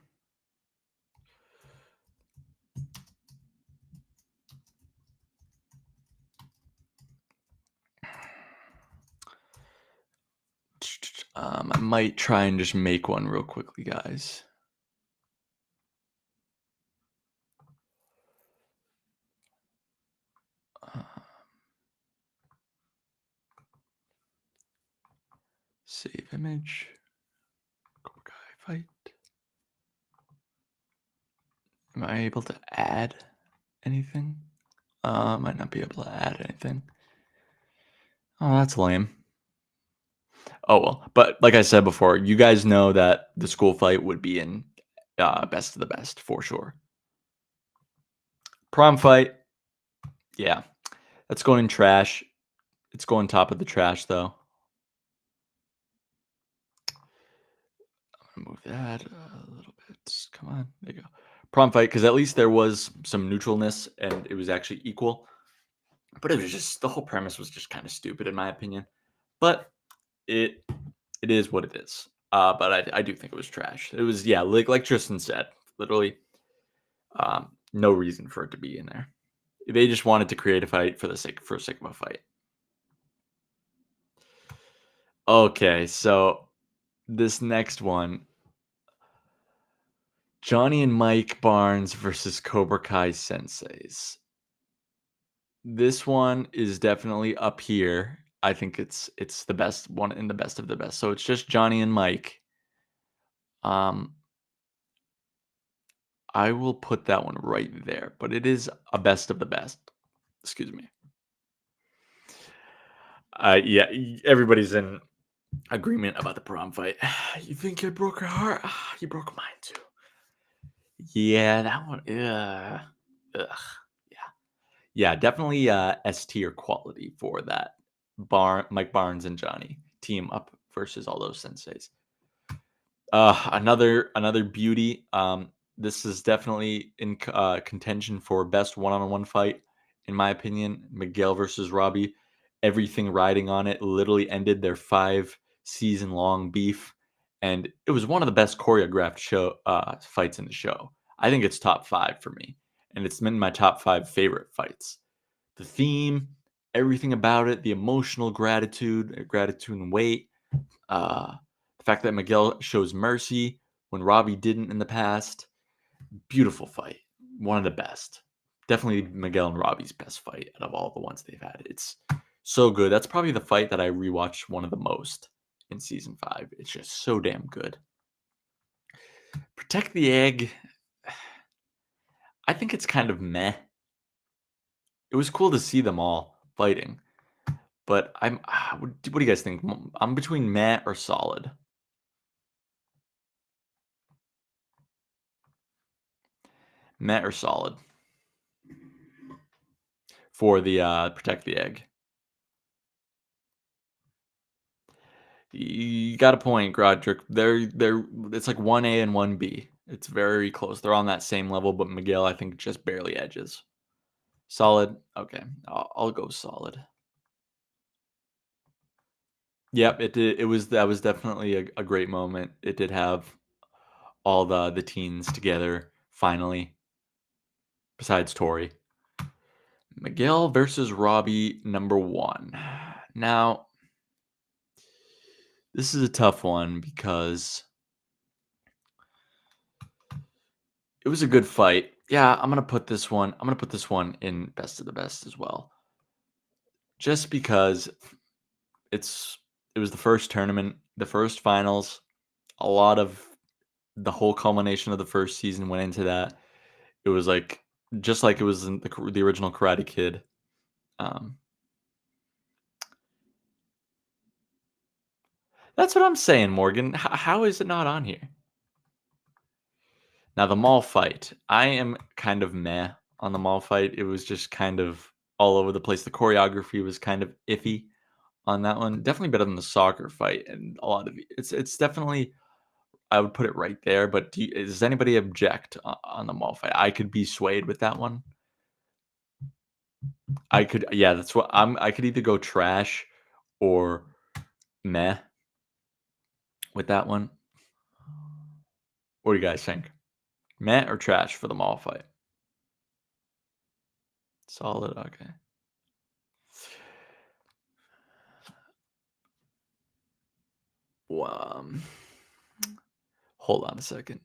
I might try and just make one real quickly, guys. Uh, Save image. Cobra Kai fight. Am I able to add anything? Might not be able to add anything. Oh, that's lame. Oh well, but like I said before, you guys know that the school fight would be in best of the best for sure. Prom fight, yeah, that's going in trash. It's going top of the trash though. I'm gonna move that a little bit. Come on, there you go. Prom fight, because at least there was some neutralness and it was actually equal. But it was just the whole premise was just kind of stupid in my opinion. But it it is what it is. But I do think it was trash. It was, yeah, like Tristan said, literally no reason for it to be in there. They just wanted to create a fight for sake of a fight. Okay, so this next one, Johnny and Mike Barnes versus Cobra Kai Senseis. This one is definitely up here. I think it's the best one in the best of the best. So it's just Johnny and Mike. Um, I will put that one right there, but it is a best of the best. Excuse me. Yeah, everybody's in agreement about the prom fight. You think you broke her heart? You broke mine too. Yeah, that one. Ugh. Yeah, yeah, definitely S tier quality for that. Mike Barnes and Johnny team up versus all those senseis. Another beauty. This is definitely in contention for best one-on-one fight, in my opinion. Miguel versus Robbie. Everything riding on it literally ended their 5 season long beef, and it was one of the best choreographed show fights in the show. I think it's top 5 for me, and it's been my top 5 favorite fights. The theme, everything about it, the emotional gratitude and weight, the fact that Miguel shows mercy when Robbie didn't in the past. Beautiful fight. One of the best. Definitely Miguel and Robbie's best fight out of all the ones they've had. It's so good. That's probably the fight that I rewatched one of the most in season 5. It's just so damn good. Protect the Egg. I think it's kind of meh. It was cool to see them all fighting, but what do you guys think? I'm between meh or solid. Meh or solid for the Protect the Egg. You got a point, Grodrick. They're it's like 1A and 1B. It's very close. They're on that same level, but Miguel, I think, just barely edges. Solid. Okay, I'll go solid. Yep, it did. That was definitely a great moment. It did have all the teens together finally, besides Tori. Miguel versus Robbie, number 1. Now, this is a tough one because it was a good fight. Yeah, I'm gonna put this one in best of the best as well. Just because it's it was the first tournament, the first finals. A lot of the whole culmination of the first season went into that. It was like just like it was in the original Karate Kid. Um, that's what I'm saying, Morgan. How is it not on here? Now the mall fight, I am kind of meh on the mall fight. It was just kind of all over the place. The choreography was kind of iffy on that one. Definitely better than the soccer fight, and a lot of it's definitely I would put it right there. But does anybody object on the mall fight? I could be swayed with that one. I could, yeah, that's what I could either go trash or meh with that one. What do you guys think? Meh or trash for the mall fight? Solid. Okay. Well, hold on a second.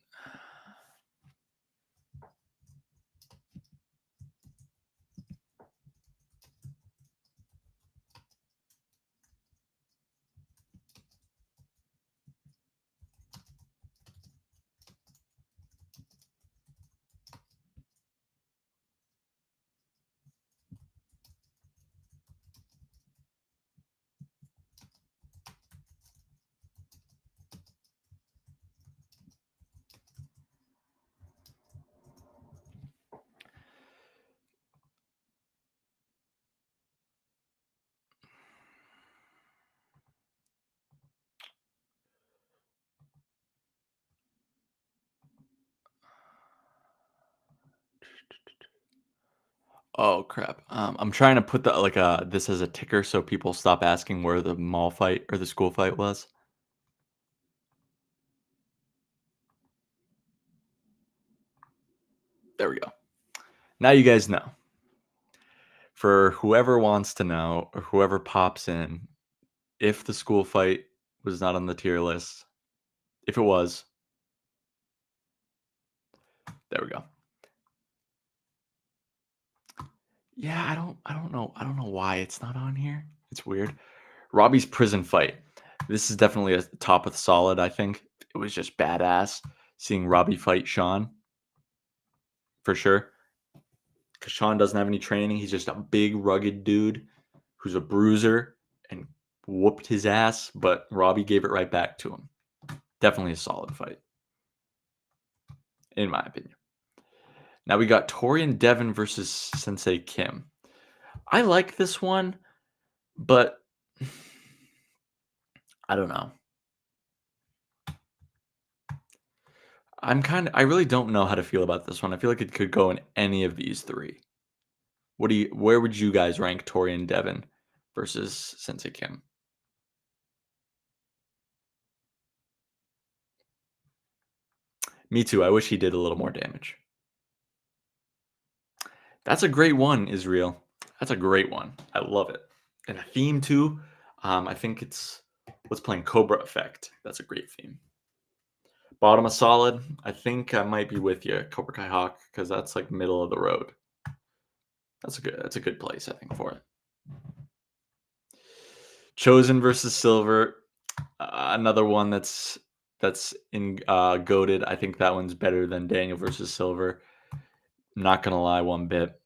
Oh crap. I'm trying to put the this as a ticker so people stop asking where the mall fight or the school fight was. There we go. Now you guys know. For whoever wants to know or whoever pops in, if the school fight was not on the tier list, if it was, there we go. Yeah, I don't know why it's not on here. It's weird. Robbie's prison fight. This is definitely a top of the solid, I think. It was just badass seeing Robbie fight Sean for sure. Because Sean doesn't have any training. He's just a big, rugged dude who's a bruiser and whooped his ass, but Robbie gave it right back to him. Definitely a solid fight, in my opinion. Now we got Torian Devon versus Sensei Kim. I like this one, but I don't know. I really don't know how to feel about this one. I feel like it could go in any of these three. Where would you guys rank Torian Devon versus Sensei Kim? Me too. I wish he did a little more damage. That's a great one, Israel. That's a great one. I love it. And a theme too. I think it's what's playing Cobra Effect. That's a great theme. Bottom of solid. I think I might be with you, Cobra Kai Hawk, because that's like middle of the road. That's a good place, I think, for it. Chosen versus Silver. Another one that's in goaded. I think that one's better than Daniel versus Silver. Not gonna lie, one bit.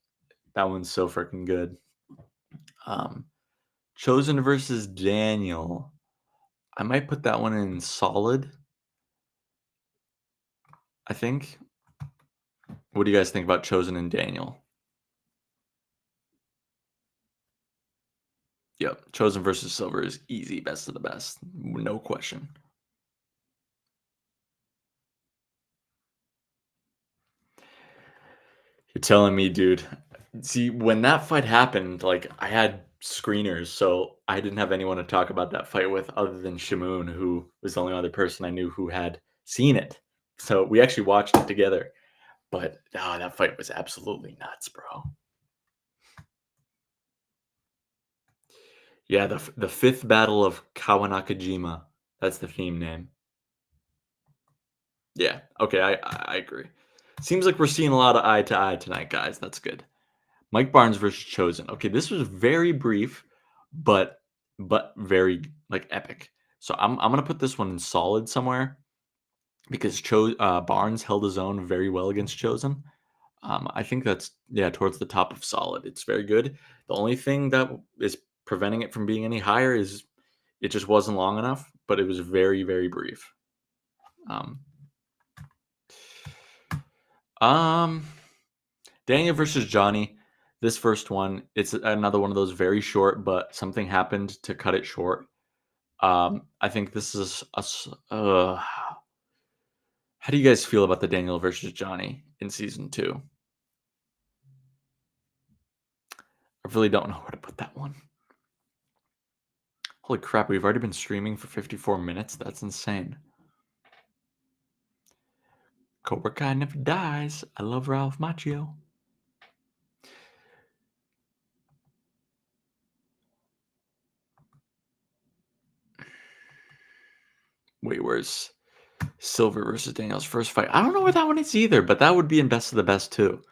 That one's so freaking good. Chosen versus Daniel. I might put that one in solid. I think. What do you guys think about Chosen and Daniel? Yep, Chosen versus Silver is easy, best of the best, no question. You're telling me, dude. See, when that fight happened, like I had screeners, so I didn't have anyone to talk about that fight with other than Shamoon, who was the only other person I knew who had seen it. So we actually watched it together. But that fight was absolutely nuts, bro. Yeah, the fifth battle of Kawanakajima. That's the theme name. Yeah. Okay, I agree. Seems like we're seeing a lot of eye to eye tonight, guys. That's good. Mike Barnes versus Chosen. Okay, this was very brief, but very like epic. So I'm gonna put this one in solid somewhere because Barnes held his own very well against Chosen. I think that's towards the top of solid. It's very good. The only thing that is preventing it from being any higher is it just wasn't long enough, but it was very very brief. Um, um, Daniel versus Johnny. This first one, it's another one of those very short, but something happened to cut it short. I think this is how do you guys feel about the Daniel versus Johnny in season 2? I really don't know where to put that one. Holy crap, we've already been streaming for 54 minutes. That's insane. Cobra Kai never dies. I love Ralph Macchio. Wait, where's Silver versus Daniel's first fight? I don't know where that one is either, but that would be in Best of the Best too.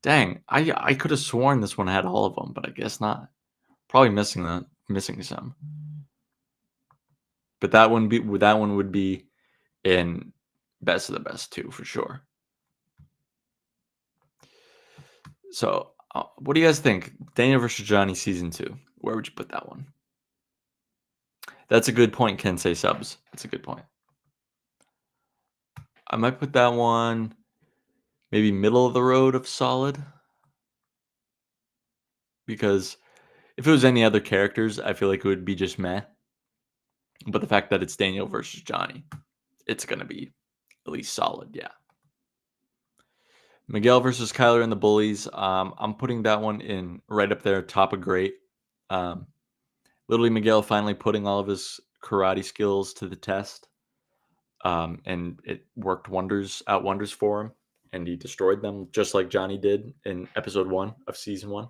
Dang, I could have sworn this one had all of them, but I guess not. Probably missing some. But that one would be in Best of the Best too, for sure. So, what do you guys think? Daniel versus Johnny season 2. Where would you put that one? That's a good point, Kensei Subs. That's a good point. I might put that one maybe middle of the road of solid. Because if it was any other characters, I feel like it would be just meh. But the fact that it's Daniel versus Johnny, it's going to be at least solid, yeah. Miguel versus Kyler and the Bullies. I'm putting that one in right up there, top of great. Literally, Miguel finally putting all of his karate skills to the test. And it worked wonders for him. And he destroyed them just like Johnny did in episode 1 of season 1.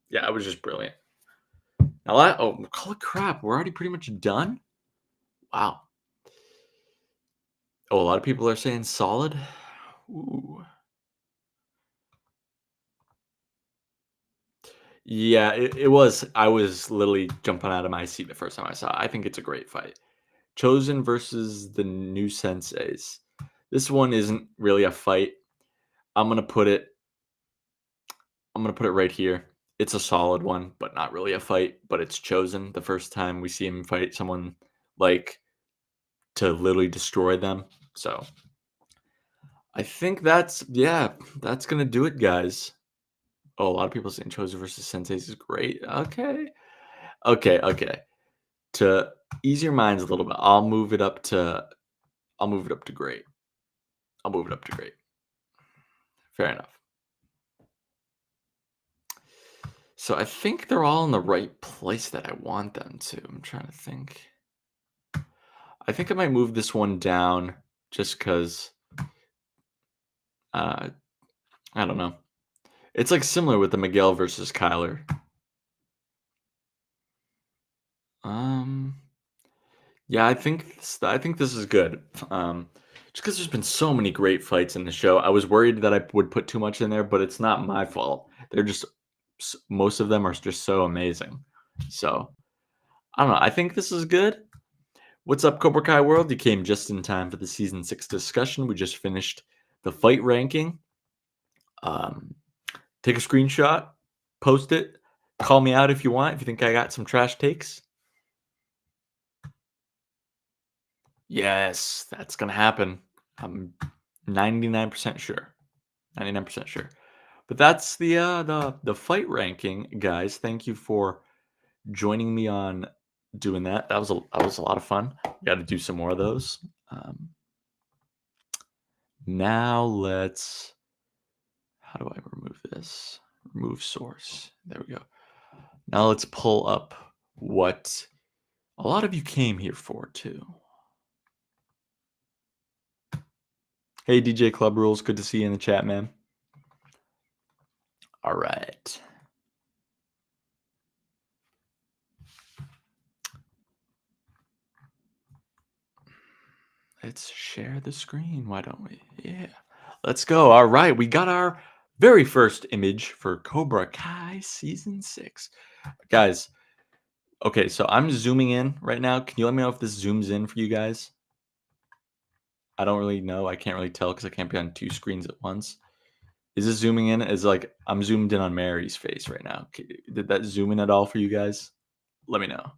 Yeah, it was just brilliant. Now, holy crap, we're already pretty much done? Wow. Oh, a lot of people are saying solid. Ooh. Yeah, it was. I was literally jumping out of my seat the first time I saw it. I think it's a great fight. Chosen versus the new senseis. This one isn't really a fight. I'm gonna put it right here. It's a solid one, but not really a fight, but it's chosen the first time we see him fight someone, like, to literally destroy them. So, I think that's gonna do it, guys. Oh, a lot of people saying Chosen versus Senseis is great. Okay. Okay, okay. To ease your minds a little bit, I'll move it up to great. I'll move it up to great. Fair enough. So I think they're all in the right place that I want them to. I'm trying to think. I think I might move this one down just because uh, I don't know. It's like similar with the Miguel versus Kyler. Um, yeah, I think this is good. Just because there's been so many great fights in the show, I was worried that I would put too much in there, but it's not my fault. They're just most of them are just so amazing. So I don't know. I think this is good. What's up, Cobra Kai World? You came just in time for the season 6 discussion. We just finished the fight ranking. Um, Take a screenshot, post it, call me out if you want. If you think I got some trash takes, yes, that's gonna happen. I'm 99% sure. 99% sure. But that's the fight ranking, guys. Thank you for joining me on doing that. That was a lot of fun. Got to do some more of those. Um, Now let's. How do I remove this? Remove source. There we go. Now let's pull up what a lot of you came here for too. Hey DJ Club Rules, good to see you in the chat, man. All right. Let's share the screen. Why don't we? Yeah. Let's go. All right. We got our very first image for Cobra Kai Season 6. Guys, okay, so I'm zooming in right now. Can you let me know if this zooms in for you guys? I don't really know. I can't really tell because I can't be on two screens at once. Is this zooming in? Is like I'm zoomed in on Mary's face right now. Did that zoom in at all for you guys? Let me know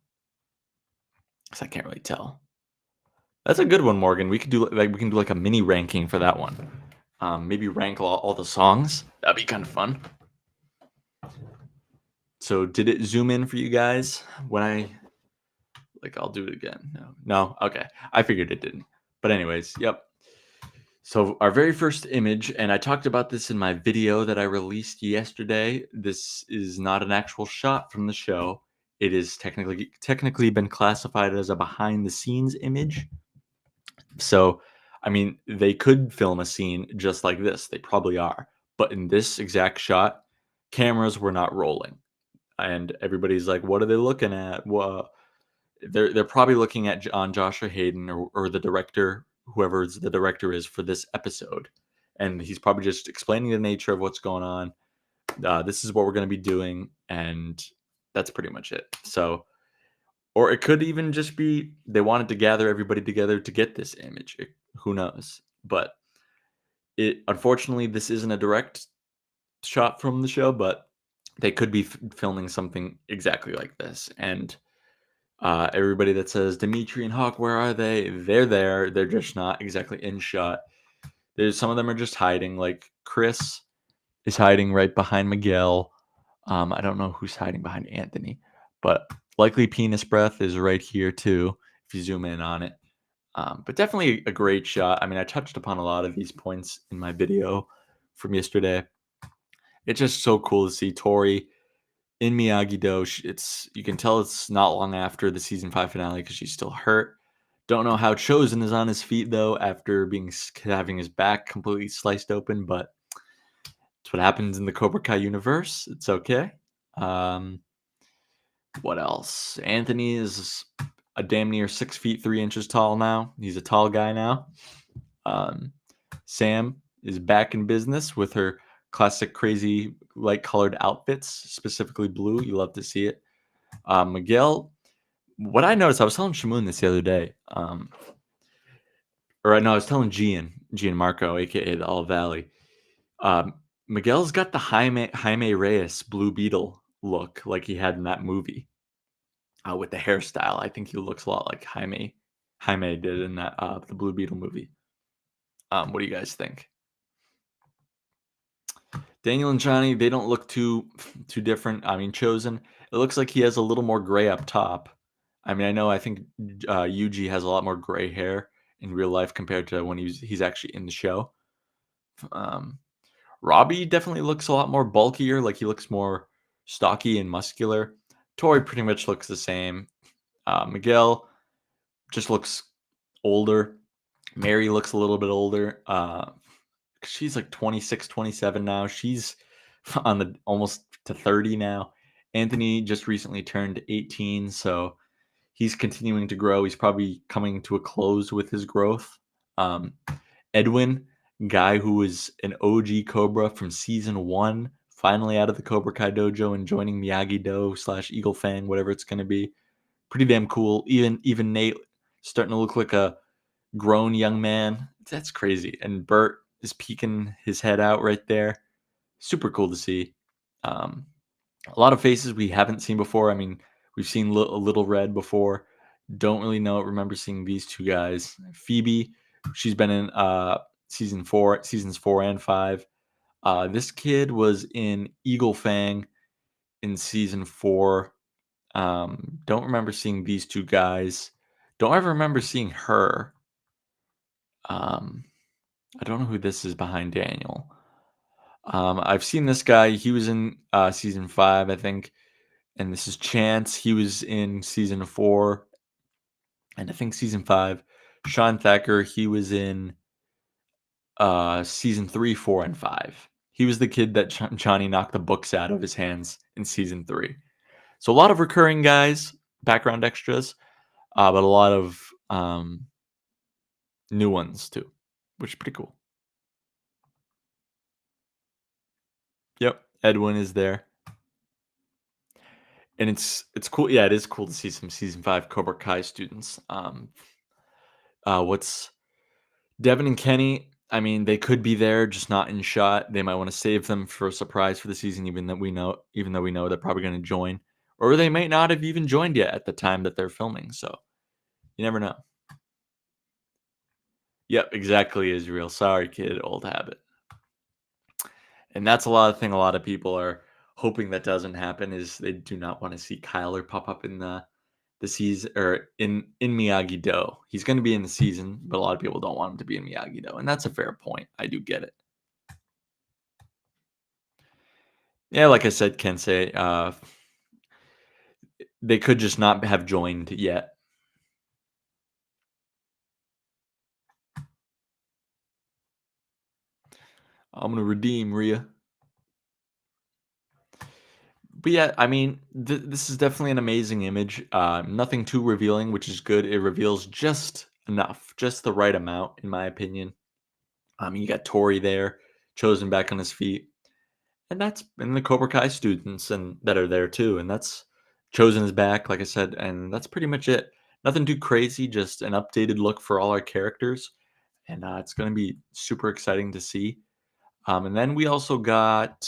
because I can't really tell. That's a good one, Morgan. We can do like a mini ranking for that one. Maybe rank all the songs. That'd be kind of fun. So did it zoom in for you guys when I I'll do it again? No. Okay. I figured it didn't. But anyways, yep. So our very first image, and I talked about this in my video that I released yesterday. This is not an actual shot from the show. It is technically been classified as a behind the scenes image. So, I mean, they could film a scene just like this. They probably are. But in this exact shot, cameras were not rolling. And everybody's like, what are they looking at? Well, they're probably looking at on Joshua Hayden or the director, whoever the director is for this episode, and he's probably just explaining the nature of what's going on. This is what we're going to be doing, and that's pretty much it. So, or it could even just be they wanted to gather everybody together to get this image. Who knows? But it unfortunately this isn't a direct shot from the show, but they could be filming something exactly like this, and everybody that says Dimitri and Hawk, where are they? They're there. They're just not exactly in shot. There's some of them are just hiding. Like Chris is hiding right behind Miguel. I don't know who's hiding behind Anthony, but likely Penis Breath is right here too. If you zoom in on it, but definitely a great shot. I mean, I touched upon a lot of these points in my video from yesterday. It's just so cool to see Tori in Miyagi-Do. It's you can tell it's not long after the season 5 finale because she's still hurt. Don't know how Chosen is on his feet though after having his back completely sliced open, but it's what happens in the Cobra Kai universe. It's okay. Um, what else? Anthony is a damn near 6 feet 3 inches tall now. He's a tall guy now. Um, Sam is back in business with her classic crazy light colored outfits, specifically blue. You love to see it. Miguel, what I noticed, I was telling Shamoon this the other day, or no, I was telling Gian Marco, aka the All Valley. Um, Miguel's got the Jaime Reyes Blue Beetle look like he had in that movie with the hairstyle. I think he looks a lot like Jaime did in that the Blue Beetle movie. What do you guys think? Daniel and Johnny, they don't look too different. I mean, Chosen, it looks like he has a little more gray up top. I mean, I think Yuji has a lot more gray hair in real life compared to when he's actually in the show. Um, Robbie definitely looks a lot more bulkier, like he looks more stocky and muscular. Tori pretty much looks the same. Miguel just looks older. Mary looks a little bit older. She's like 26, 27 now. She's on the almost to 30 now. Anthony just recently turned 18, so he's continuing to grow. He's probably coming to a close with his growth. Um, Edwin, guy who was an OG Cobra from season one, finally out of the Cobra Kai dojo and joining Miyagi Do slash Eagle Fang, whatever it's going to be. Pretty damn cool. Even Nate starting to look like a grown young man. That's crazy. And Bert is peeking his head out right there. Super cool to see. Um, a lot of faces we haven't seen before. I mean, we've seen a Little Red before. Don't really remember seeing these two guys. Phoebe, she's been in seasons 4 and 5. This kid was in Eagle Fang in season 4. Don't remember seeing these two guys. Don't ever remember seeing her. Um, I don't know who this is behind Daniel. I've seen this guy. He was in season 5, I think. And this is Chance. He was in season 4 and I think season 5. Sean Thacker, he was in season 3, 4, and 5. He was the kid that Chani knocked the books out of his hands in season 3. So a lot of recurring guys, background extras, but a lot of new ones too, which is pretty cool. Yep, Edwin is there. And it's cool. Yeah, it is cool to see some season 5 Cobra Kai students. What's Devin and Kenny? I mean, they could be there, just not in shot. They might want to save them for a surprise for the season, even though we know they're probably going to join, or they might not have even joined yet at the time that they're filming. So you never know. Yep, exactly, Israel. Sorry, kid. Old habit. And that's a lot of thing. A lot of people are hoping that doesn't happen. Is they do not want to see Kyler pop up in the season or in Miyagi Do. He's going to be in the season, but a lot of people don't want him to be in Miyagi Do, and that's a fair point. I do get it. Yeah, like I said, Kensei, they could just not have joined yet. I'm gonna redeem Rhea. But yeah, I mean, this is definitely an amazing image. Nothing too revealing, which is good. It reveals just enough, just the right amount, in my opinion. You got Tori there, chosen back on his feet. And the Cobra Kai students and that are there too, and that's Chosen is back, like I said, and that's pretty much it. Nothing too crazy, just an updated look for all our characters, and it's going to be super exciting to see. And then we also got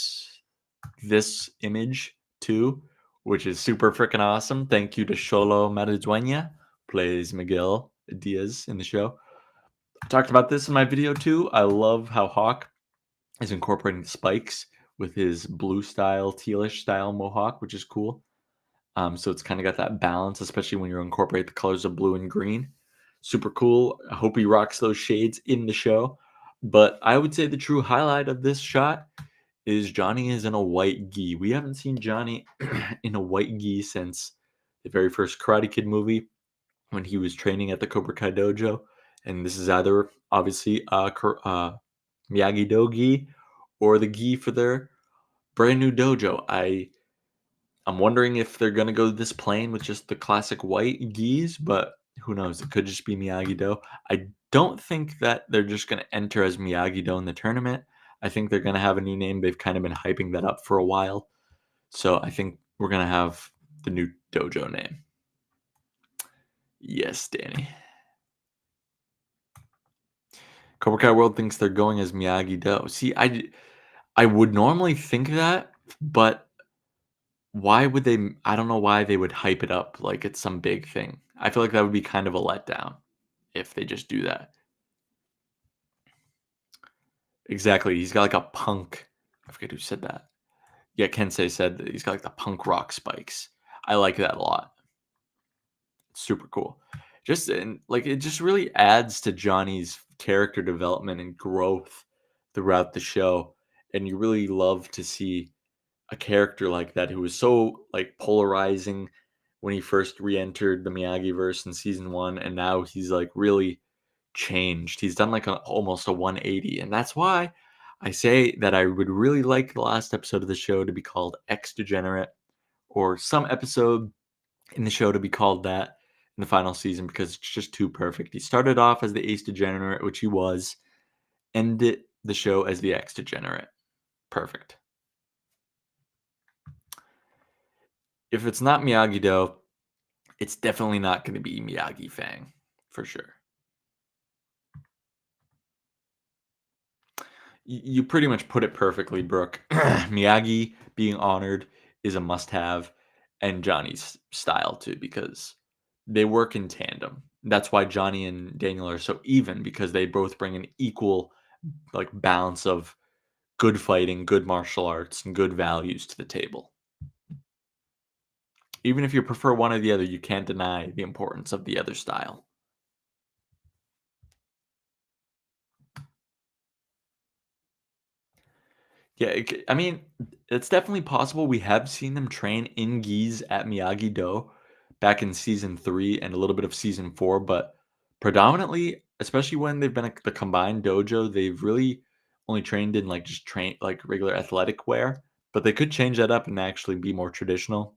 this image too, which is super freaking awesome. Thank you to Sholo Maridueña, plays Miguel Diaz in the show. I talked about this in my video too. I love how Hawk is incorporating spikes with his blue style, tealish style mohawk, which is cool. So it's kind of got that balance, especially when you incorporate the colors of blue and green. Super cool. I hope he rocks those shades in the show. But I would say the true highlight of this shot is Johnny is in a white gi. We haven't seen Johnny in a white gi since the very first Karate Kid movie when he was training at the Cobra Kai dojo. And this is either obviously Miyagi Do gi or the gi for their brand new dojo. I'm wondering if they're gonna go this plain with just the classic white gis, but who knows? It could just be Miyagi Do. I don't think that they're just gonna enter as Miyagi Do in the tournament. I think they're gonna have a new name. They've kind of been hyping that up for a while, so I think we're gonna have the new dojo name. Yes, Danny. Cobra Kai World thinks they're going as Miyagi Do. See, I would normally think that, but Why would they I don't know why they would hype it up like it's some big thing. I feel like that would be kind of a letdown if they just do that. Exactly, he's got like a punk I forget who said that. Yeah, Kensei said that he's got like the punk rock spikes. I like that a lot. It's super cool. Just and like it just really adds to Johnny's character development and growth throughout the show. And you really love to see a character like that who was so like polarizing when he first re-entered the Miyagi verse in season 1, and now he's like really changed. He's done like almost a 180, and that's why I say that I would really like the last episode of the show to be called X Degenerate, or some episode in the show to be called that in the final season, because it's just too perfect. He started off as the Ace Degenerate, which he was, ended the show as the X Degenerate. Perfect. If it's not Miyagi Do, it's definitely not going to be Miyagi Fang, for sure. You pretty much put it perfectly, Brooke. Miyagi being honored is a must-have, and Johnny's style too, because they work in tandem. That's why Johnny and Daniel are so even, because they both bring an equal like balance of good fighting, good martial arts, and good values to the table. Even if you prefer one or the other, you can't deny the importance of the other style. Yeah, I mean, it's definitely possible. We have seen them train in gis at Miyagi-Do back in season 3 and a little bit of season 4, but predominantly, especially when they've been the combined dojo, they've really only trained in like just train like regular athletic wear, but they could change that up and actually be more traditional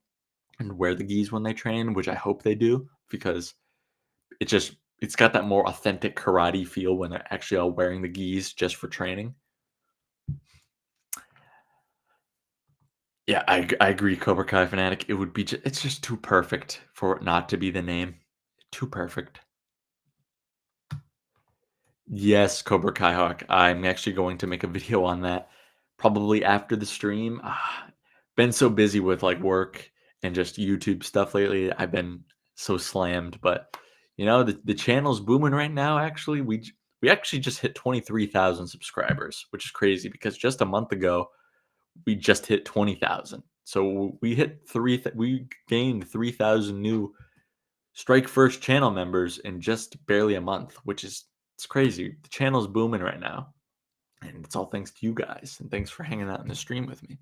and wear the gis when they train, which I hope they do, because it just it's got that more authentic karate feel when they're actually all wearing the gis just for training. Yeah, I agree, Cobra Kai Fanatic. It would be it's just too perfect for it not to be the name. Too perfect. Yes, Cobra Kai Hawk. I'm actually going to make a video on that probably after the stream. Been so busy with like work and just YouTube stuff lately. I've been so slammed, but the channel's booming right now. Actually, we actually just hit 23,000 subscribers, which is crazy because just a month ago we just hit 20,000. So we gained 3,000 new Strike First channel members in just barely a month, which is it's crazy. The channel's booming right now, and it's all thanks to you guys, and thanks for hanging out in the stream with me.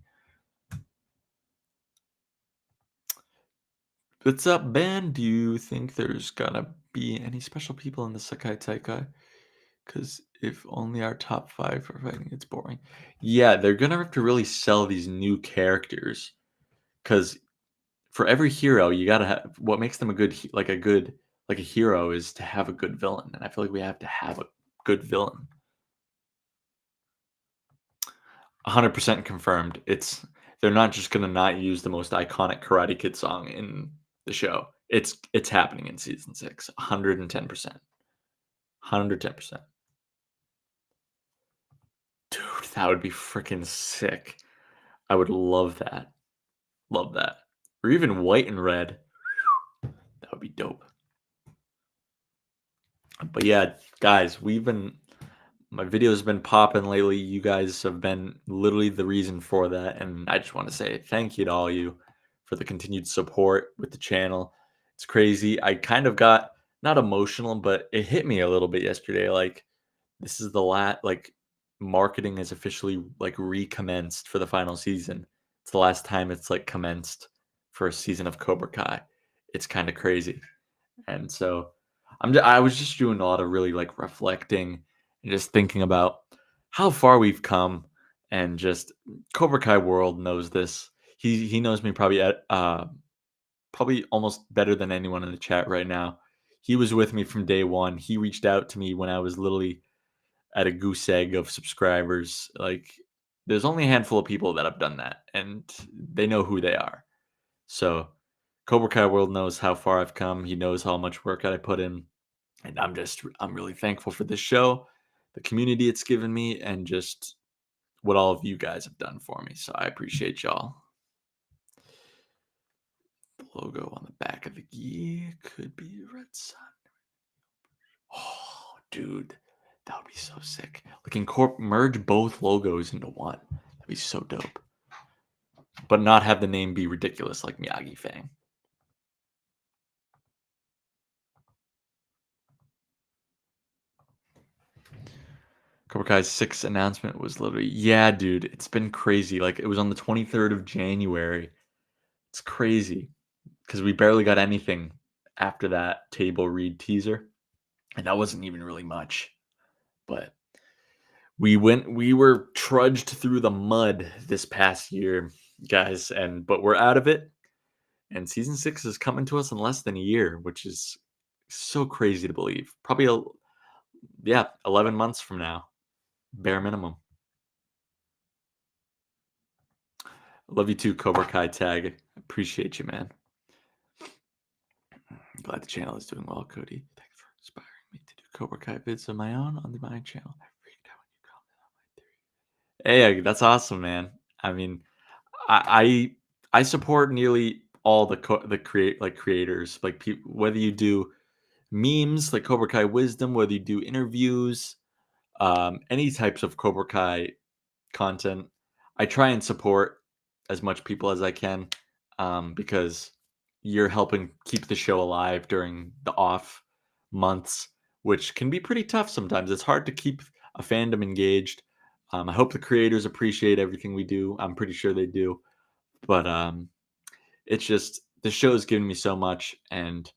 What's up, Ben? Do you think there's gonna be any special people in the Sakai Taikai? Because if only our top 5 are fighting, it's boring. Yeah, they're gonna have to really sell these new characters, because for every hero, you gotta have what makes them a good like a hero is to have a good villain, and I feel like we have to have a good villain. 100% confirmed. They're not just gonna not use the most iconic Karate Kid song in the show. It's happening in season 6. 110%. 110%. Dude, that would be freaking sick. I would love that. Love that. Or even white and red. That would be dope. But yeah, guys, my video's been popping lately. You guys have been literally the reason for that, and I just want to say thank you to all you for the continued support with the channel. It's crazy. I kind of got not emotional, but it hit me a little bit yesterday. Like this is like marketing is officially like recommenced for the final season. It's the last time it's like commenced for a season of Cobra Kai. It's kind of crazy. And so I was just doing a lot of really like reflecting and just thinking about how far we've come, and just Cobra Kai World knows this. He knows me probably almost better than anyone in the chat right now. He was with me from day one. He reached out to me when I was literally at a goose egg of subscribers. Like there's only a handful of people that have done that, and they know who they are. So Cobra Kai World knows how far I've come. He knows how much work I put in, and I'm really thankful for this show, the community it's given me, and just what all of you guys have done for me. So I appreciate y'all. logo on the back of the gi could be red sun. Oh, dude, that would be so sick. Like merge both logos into one. That'd be so dope. But not have the name be ridiculous like Miyagi Fang. Cobra Kai's sixth announcement was literally, yeah, dude, it's been crazy. Like it was on the 23rd of January. It's crazy because we barely got anything after that table read teaser, and that wasn't even really much. But we were trudged through the mud this past year, guys, but we're out of it. And season 6 is coming to us in less than a year, which is so crazy to believe. Probably, yeah, 11 months from now, bare minimum. Love you too, Cobra Kai Tag. Appreciate you, man. I'm glad the channel is doing well, Cody. Thanks for inspiring me to do Cobra Kai vids of my own on my channel. I freaked out when you commented on my theory. Hey, that's awesome, man. I mean, I support nearly all the creators, like people, whether you do memes like Cobra Kai Wisdom, whether you do interviews, any types of Cobra Kai content. I try and support as much people as I can, because you're helping keep the show alive during the off months, which can be pretty tough sometimes. It's hard to keep a fandom engaged. I hope the creators appreciate everything we do. I'm pretty sure they do, but it's just the show's given me so much, and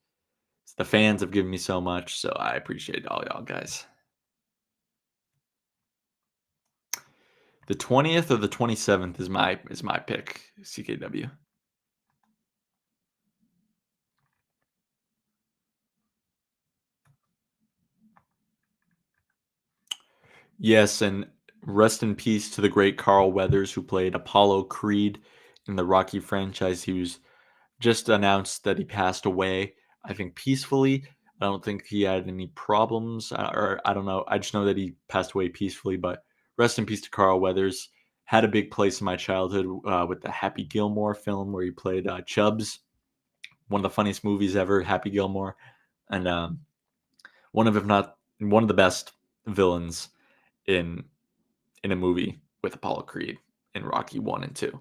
the fans have given me so much. So I appreciate all y'all guys. The 20th or the 27th is my pick, CKW. Yes, and rest in peace to the great Carl Weathers, who played Apollo Creed in the Rocky franchise. He was just announced that he passed away, I think peacefully. I don't think he had any problems, or I don't know. I just know that he passed away peacefully, but rest in peace to Carl Weathers. Had a big place in my childhood with the Happy Gilmore film where he played Chubbs, one of the funniest movies ever, Happy Gilmore, and one of, if not one of the best villains in a movie with Apollo Creed in Rocky 1 and 2.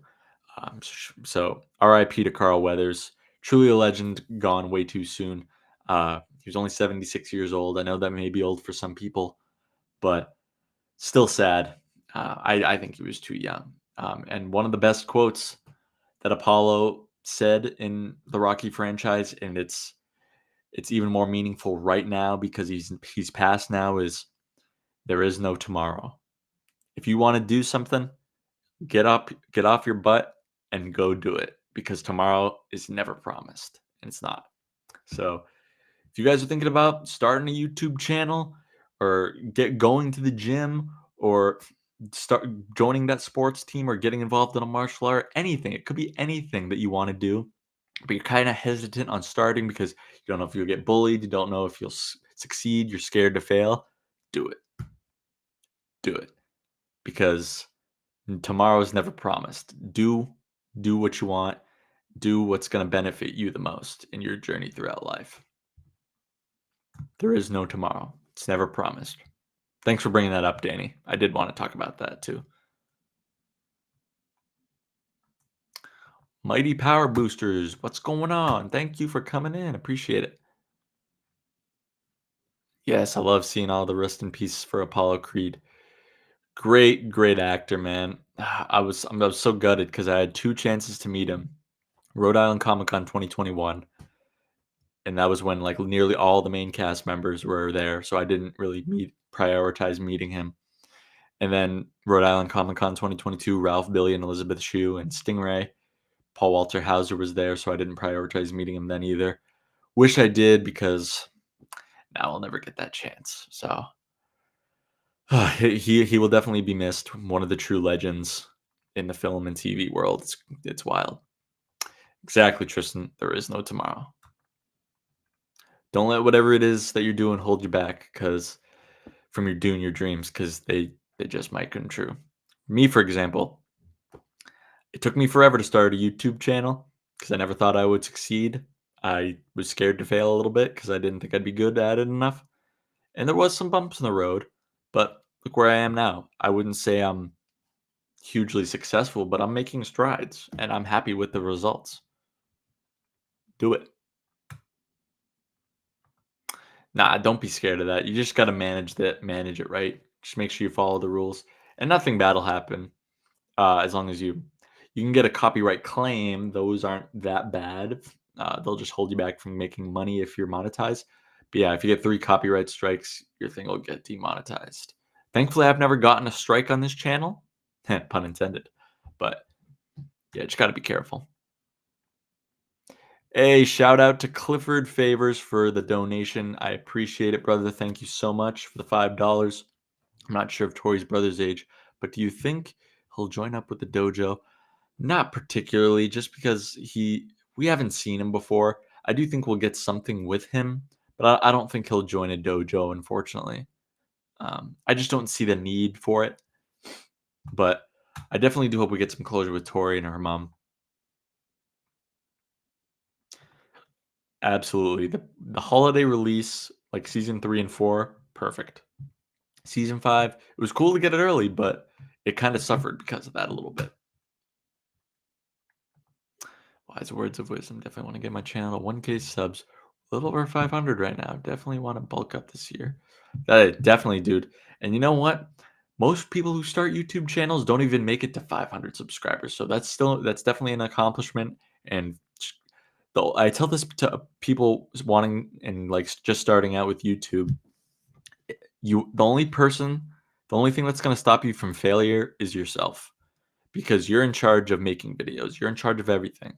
So RIP to Carl Weathers. Truly a legend, gone way too soon. He was only 76 years old. I know that may be old for some people, but still sad. I think he was too young. And one of the best quotes that Apollo said in the Rocky franchise, and it's even more meaningful right now because he's passed now, is there is no tomorrow. If you want to do something, get up, get off your butt and go do it, because tomorrow is never promised, and it's not. So if you guys are thinking about starting a YouTube channel, or get going to the gym, or start joining that sports team, or getting involved in a martial art, anything, it could be anything that you want to do, but you're kind of hesitant on starting because you don't know if you'll get bullied, you don't know if you'll succeed, you're scared to fail, do it. Do it, because tomorrow is never promised. Do what you want. Do what's going to benefit you the most in your journey throughout life. There is no tomorrow. It's never promised. Thanks for bringing that up, Danny. I did want to talk about that too. Mighty Power Boosters, what's going on? Thank you for coming in. Appreciate it. Yes, I love seeing all the rest in peace for Apollo Creed. Great, great actor, man. I was so gutted because I had two chances to meet him. Rhode Island Comic Con 2021, and that was when like nearly all the main cast members were there, so I didn't really prioritize meeting him. And then Rhode Island Comic Con 2022, Ralph, Billy, and Elizabeth Shue and Stingray. Paul Walter Hauser was there, so I didn't prioritize meeting him then either. Wish I did, because now I'll never get that chance. So he will definitely be missed. One of the true legends in the film and TV world. It's wild. Exactly, Tristan. There is no tomorrow. Don't let whatever it is that you're doing hold you back, because from your doing your dreams, because they just might come true. Me, for example, it took me forever to start a YouTube channel because I never thought I would succeed. I was scared to fail a little bit because I didn't think I'd be good at it enough. And there was some bumps in the road, but look where I am now. I wouldn't say I'm hugely successful, but I'm making strides and I'm happy with the results. Do it. Nah, don't be scared of that. You just got to manage it right. Just make sure you follow the rules, and nothing bad will happen. As long as you can get a copyright claim, those aren't that bad. They'll just hold you back from making money if you're monetized. But yeah, if you get 3 copyright strikes, your thing will get demonetized. Thankfully, I've never gotten a strike on this channel, pun intended. But yeah, just got to be careful. Hey, shout out to Clifford Favors for the donation. I appreciate it, brother. Thank you so much for the $5. I'm not sure of Tori's brother's age, but do you think he'll join up with the dojo? Not particularly, just because we haven't seen him before. I do think we'll get something with him, but I don't think he'll join a dojo, unfortunately. I just don't see the need for it. But I definitely do hope we get some closure with Tori and her mom. Absolutely. The holiday release, like season 3 and 4, perfect. Season 5, it was cool to get it early, but it kind of suffered because of that a little bit. Wise words of wisdom. Definitely want to get my channel to 1K subs. A little over 500 right now. Definitely want to bulk up this year. Definitely, dude. And you know what? Most people who start YouTube channels don't even make it to 500 subscribers. So that's definitely an accomplishment. And I tell this to people wanting and like just starting out with YouTube. The only thing that's going to stop you from failure is yourself, because you're in charge of making videos. You're in charge of everything.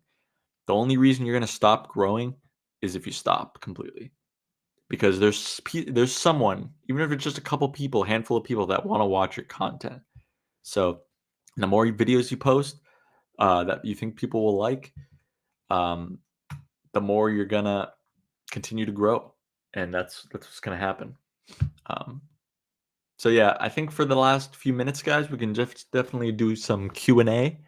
The only reason you're going to stop growing is if you stop completely. Because there's someone, even if it's just a couple people, a handful of people that want to watch your content. So the more videos you post that you think people will like, um, the more you're gonna continue to grow, and that's what's gonna happen. Um, so yeah, I think for the last few minutes, guys, we can just definitely do some Q&A.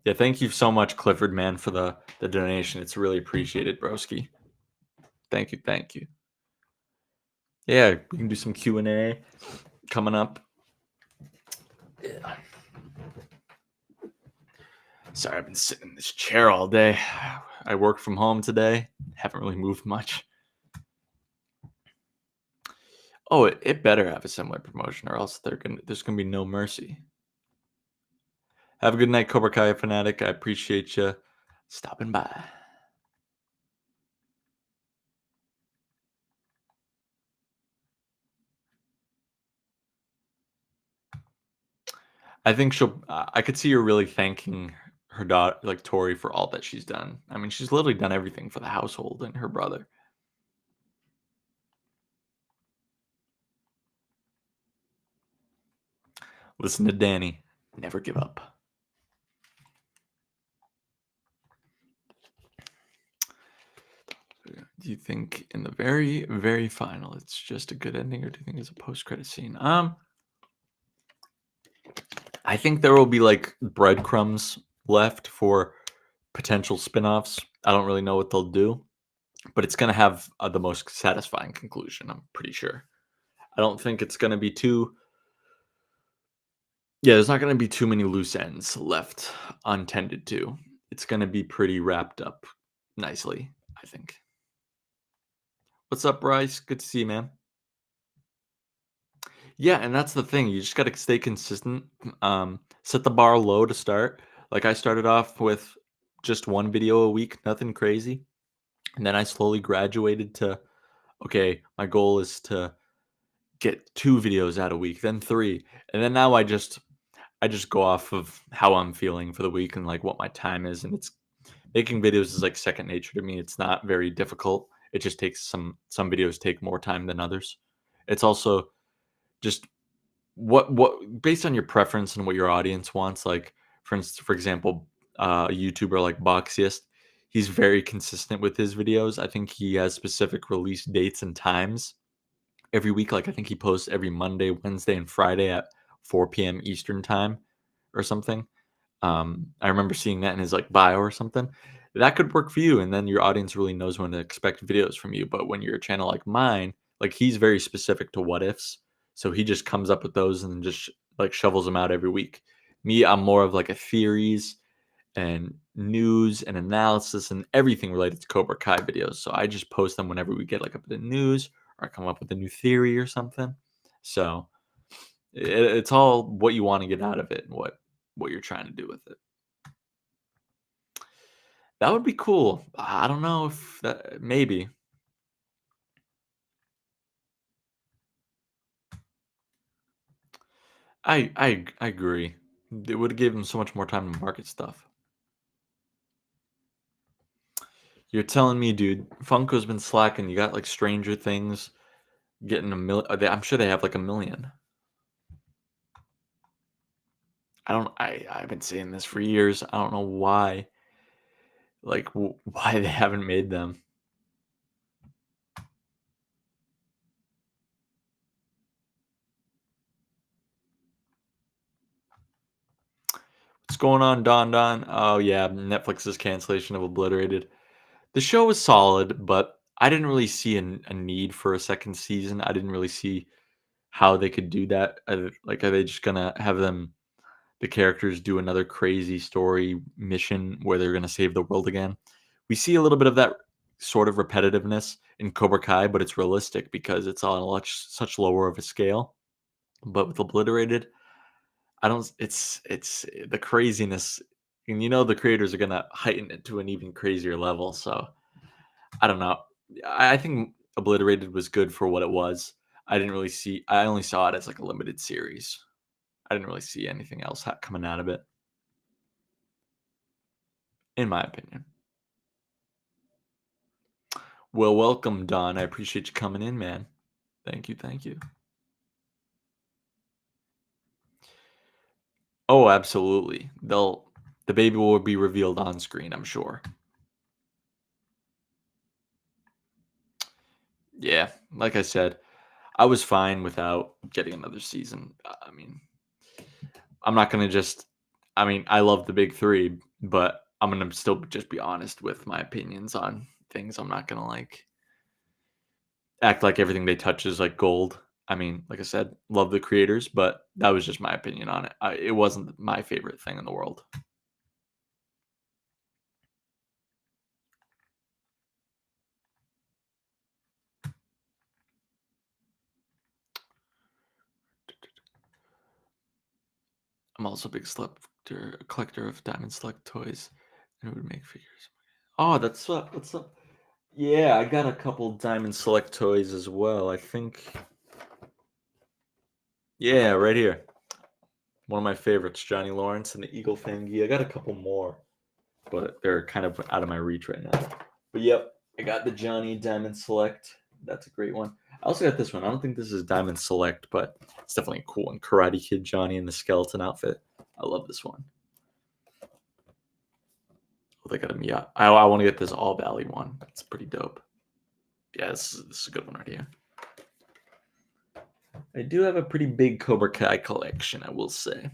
Yeah, thank you so much, Clifford, man, for the donation. It's really appreciated, broski. Thank you, thank you. Yeah, we can do some Q&A coming up. Yeah. Sorry, I've been sitting in this chair all day. I work from home today. Haven't really moved much. Oh, it better have a similar promotion, or else there's gonna be no mercy. Have a good night, Cobra Kai fanatic. I appreciate you stopping by. I think I could see her really thanking her daughter, like Tori, for all that she's done. I mean, she's literally done everything for the household and her brother. Listen to Danny. Never give up. Do you think in the very, very final, it's just a good ending, or do you think it's a post-credit scene? I think there will be like breadcrumbs left for potential spin-offs. I don't really know what they'll do, but it's going to have the most satisfying conclusion, I'm pretty sure. I don't think it's going to be there's not going to be too many loose ends left untended to. It's going to be pretty wrapped up nicely, I think. What's up, Bryce? Good to see you, man. Yeah, and that's the thing. You just got to stay consistent. Set the bar low to start. Like I started off with just one video a week, nothing crazy. And then I slowly graduated to, okay, my goal is to get 2 videos out a week, then 3. And then now I just go off of how I'm feeling for the week and like what my time is, and it's making videos is like second nature to me. It's not very difficult. It just takes some videos take more time than others. It's also just what based on your preference and what your audience wants. Like for example, a YouTuber like Boxiest, he's very consistent with his videos. I think he has specific release dates and times every week. Like I think he posts every Monday, Wednesday, and Friday at 4 p.m. Eastern time or something. I remember seeing that in his like bio or something. That could work for you, and then your audience really knows when to expect videos from you. But when you're a channel like mine, like he's very specific to what ifs, so he just comes up with those and then just like shovels them out every week. Me, I'm more of like a theories and news and analysis and everything related to Cobra Kai videos. So I just post them whenever we get like a bit of news or I come up with a new theory or something. So it's all what you want to get out of it and what you're trying to do with it. That would be cool. I don't know if that maybe. I agree. It would give him so much more time to market stuff. You're telling me, dude, Funko's been slacking. You got like Stranger Things getting a million. I'm sure they have like a million. I don't. I've been saying this for years. I don't know why. Like why they haven't made them. What's going on, Don Don? Oh yeah, Netflix's cancellation of Obliterated. The show was solid, but I didn't really see a need for a second season. I didn't really see how they could do that. Like, are they just gonna have the characters do another crazy story mission where they're gonna save the world again? We see a little bit of that sort of repetitiveness in Cobra Kai, but it's realistic because it's on a such lower of a scale. But with Obliterated, I don't. It's the craziness, and the creators are gonna heighten it to an even crazier level. So I don't know. I think Obliterated was good for what it was. I didn't really see. I only saw it as like a limited series. I didn't really see anything else coming out of it, in my opinion. Well, welcome, Don. I appreciate you coming in, man. Thank you, thank you. Oh, absolutely. The baby will be revealed on screen, I'm sure. Yeah, like I said, I was fine without getting another season. I mean, I'm not gonna just. I mean, I love the big three, but I'm gonna still just be honest with my opinions on things. I'm not gonna like act like everything they touch is like gold. I mean, like I said, love the creators, but that was just my opinion on it. It wasn't my favorite thing in the world. I'm also a big collector of Diamond Select toys, and it would make figures. Oh, that's what. What's up? Yeah, I got a couple Diamond Select toys as well. I think. Yeah, right here. One of my favorites, Johnny Lawrence and the Eagle Thingy. I got a couple more, but they're kind of out of my reach right now. But yep, I got the Johnny Diamond Select. That's a great one. I also got this one. I don't think this is Diamond Select, but it's definitely a cool one. Karate Kid Johnny in the skeleton outfit. I love this one. Oh, they got a Mia. I want to get this All Valley one. It's pretty dope. Yeah, this is a good one right here. I do have a pretty big Cobra Kai collection, I will say.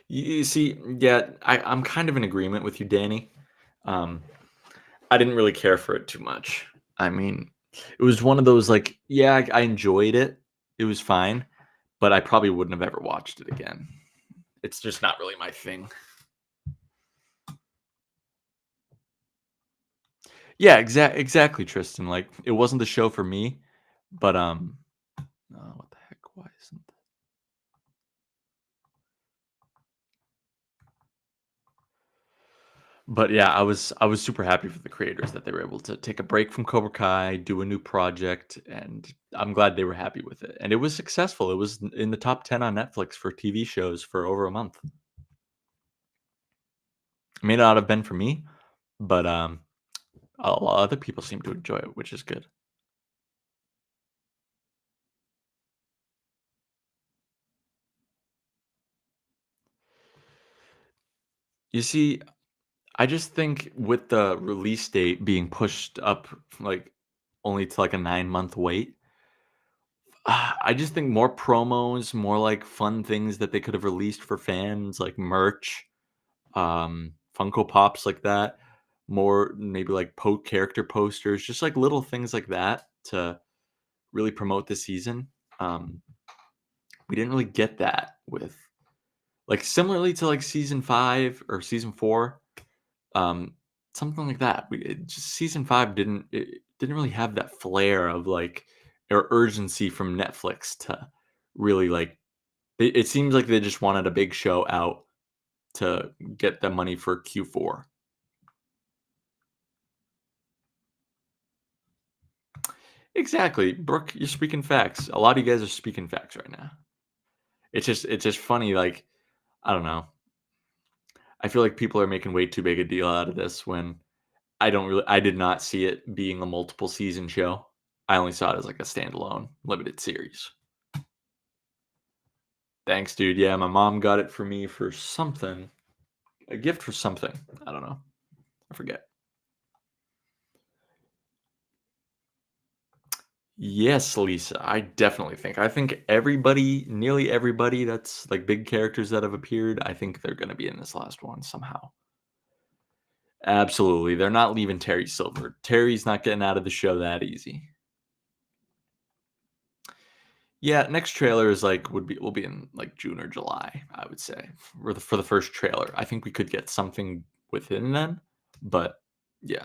You see, yeah, I'm kind of in agreement with you, Danny. Um, I didn't really care for it too much. I mean, it was one of those like, yeah, I enjoyed it. It was fine, but I probably wouldn't have ever watched it again. It's just not really my thing. Yeah, exactly, Tristan. Like, it wasn't the show for me, but oh, what the heck? Why isn't? But yeah, I was super happy for the creators that they were able to take a break from Cobra Kai, do a new project, and I'm glad they were happy with it. And it was successful. It was in the top 10 on Netflix for TV shows for over a month. It may not have been for me, but a lot of other people seem to enjoy it, which is good. You see, I just think with the release date being pushed up, like, only to, like, a 9-month wait, I just think more promos, more, like, fun things that they could have released for fans, like merch, Funko Pops like that, more maybe, like, character posters, just, like, little things like that to really promote the season. Um, we didn't really get that with like, similarly to, like, season 5 or season 4. Um, Something like that. It just season 5 didn't really have that flair of, like, or urgency from Netflix to really, like it seems like they just wanted a big show out to get the money for Q4. Exactly. Brooke, you're speaking facts. A lot of you guys are speaking facts right now. It's just funny, like, I don't know. I feel like people are making way too big a deal out of this when I did not see it being a multiple season show. I only saw it as like a standalone limited series. Thanks, dude. Yeah, my mom got it for me for something. A gift for something. I don't know. I forget. Yes, Lisa. I think everybody, nearly everybody that's like big characters that have appeared, I think they're gonna be in this last one somehow. Absolutely. They're not leaving Terry Silver. Terry's not getting out of the show that easy. Yeah, next trailer is like would be will be in like June or July, I would say, for the first trailer. I think we could get something within then, but yeah.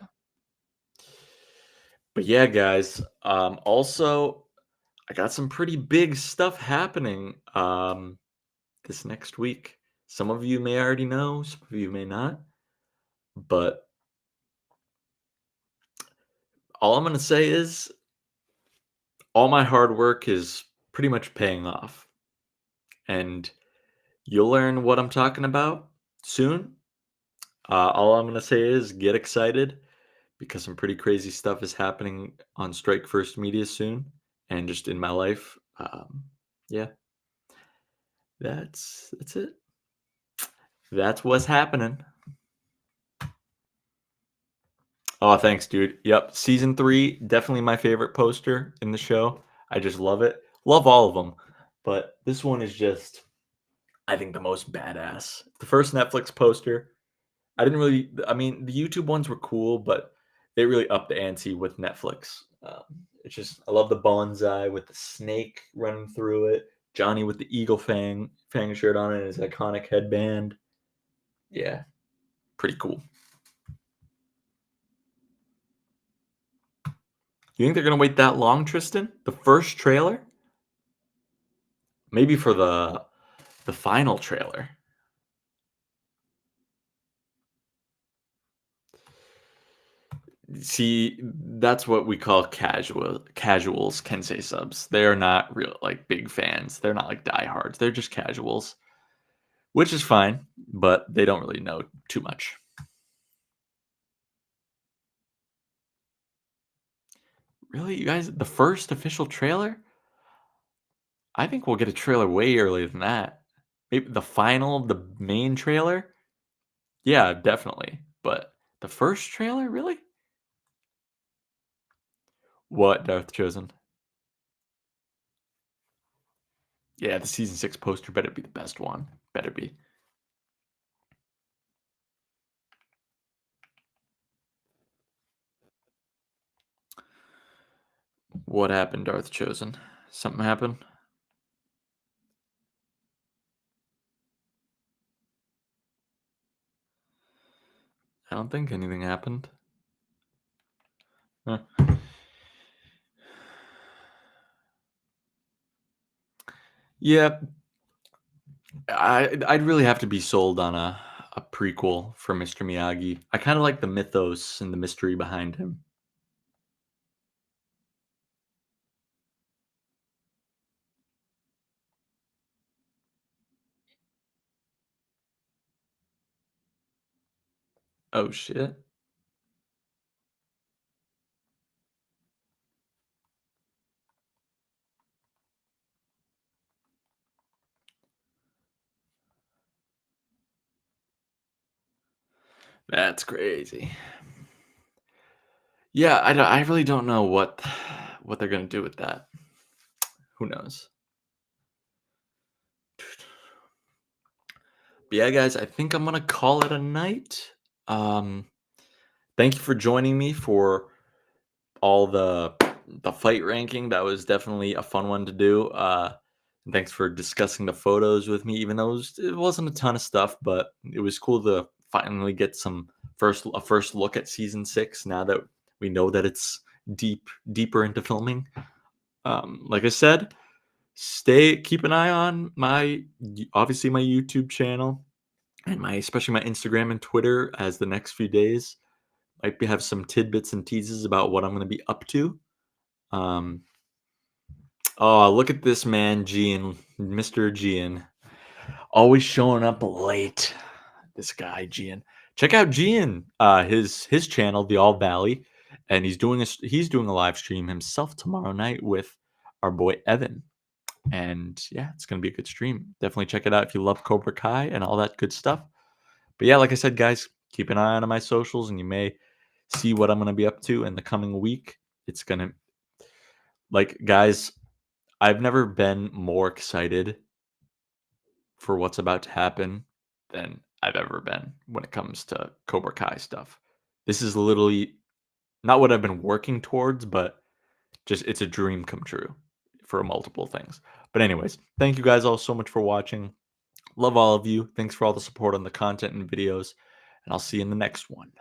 But yeah, guys. Also, I got some pretty big stuff happening this next week. Some of you may already know, some of you may not. But all I'm gonna say is all my hard work is pretty much paying off, and you'll learn what I'm talking about soon. All I'm gonna say is get excited because some pretty crazy stuff is happening on Strike First Media soon, and just in my life. Yeah, that's it. That's what's happening. Oh, thanks, dude. Yep, season 3, definitely my favorite poster in the show. I just love it. Love all of them, but this one is just, I think, the most badass. The first Netflix poster, I mean, the YouTube ones were cool, but they really upped the ante with Netflix. It's just, I love the bonsai with the snake running through it. Johnny with the eagle fang shirt on and his iconic headband. Yeah, pretty cool. You think they're gonna wait that long, Tristan? The first trailer? Maybe for the final trailer. See, that's what we call casuals Kensei subs. They are not real like big fans. They're not like diehards. They're just casuals, which is fine, but they don't really know too much. Really, you guys, the first official trailer? I think we'll get a trailer way earlier than that. Maybe the main trailer? Yeah, definitely. But the first trailer, really? What, Darth Chosen? Yeah, the season 6 poster better be the best one. Better be. What happened, Darth Chosen? Something happened? I don't think anything happened. Huh. Yeah, I'd really have to be sold on a prequel for Mr. Miyagi. I kind of like the mythos and the mystery behind him. Oh shit. That's crazy. Yeah, I really don't know what they're gonna do with that. Who knows? But yeah, guys, I think I'm gonna call it a night. Um, Thank you for joining me for all the fight ranking. That was definitely a fun one to do. And thanks for discussing the photos with me, even though it wasn't a ton of stuff, but it was cool to finally get a first look at season 6 now that we know that it's deeper into filming. Like I said, keep an eye on obviously my YouTube channel and my especially my Instagram and Twitter as the next few days might have some tidbits and teases about what I'm going to be up to. Um, oh, look at this man, Gian, Mr. Gian, always showing up late. This guy, Gian. Check out Gian, his channel, The All Valley, and he's doing a live stream himself tomorrow night with our boy Evan. And yeah, it's gonna be a good stream. Definitely check it out if you love Cobra Kai and all that good stuff. But yeah, like I said, guys, keep an eye on my socials, and you may see what I'm gonna be up to in the coming week. It's gonna guys, I've never been more excited for what's about to happen than I've ever been when it comes to Cobra Kai stuff. This is literally not what I've been working towards, but just it's a dream come true for multiple things. But anyways, thank you guys all so much for watching. Love all of you. Thanks for all the support on the content and videos, and I'll see you in the next one.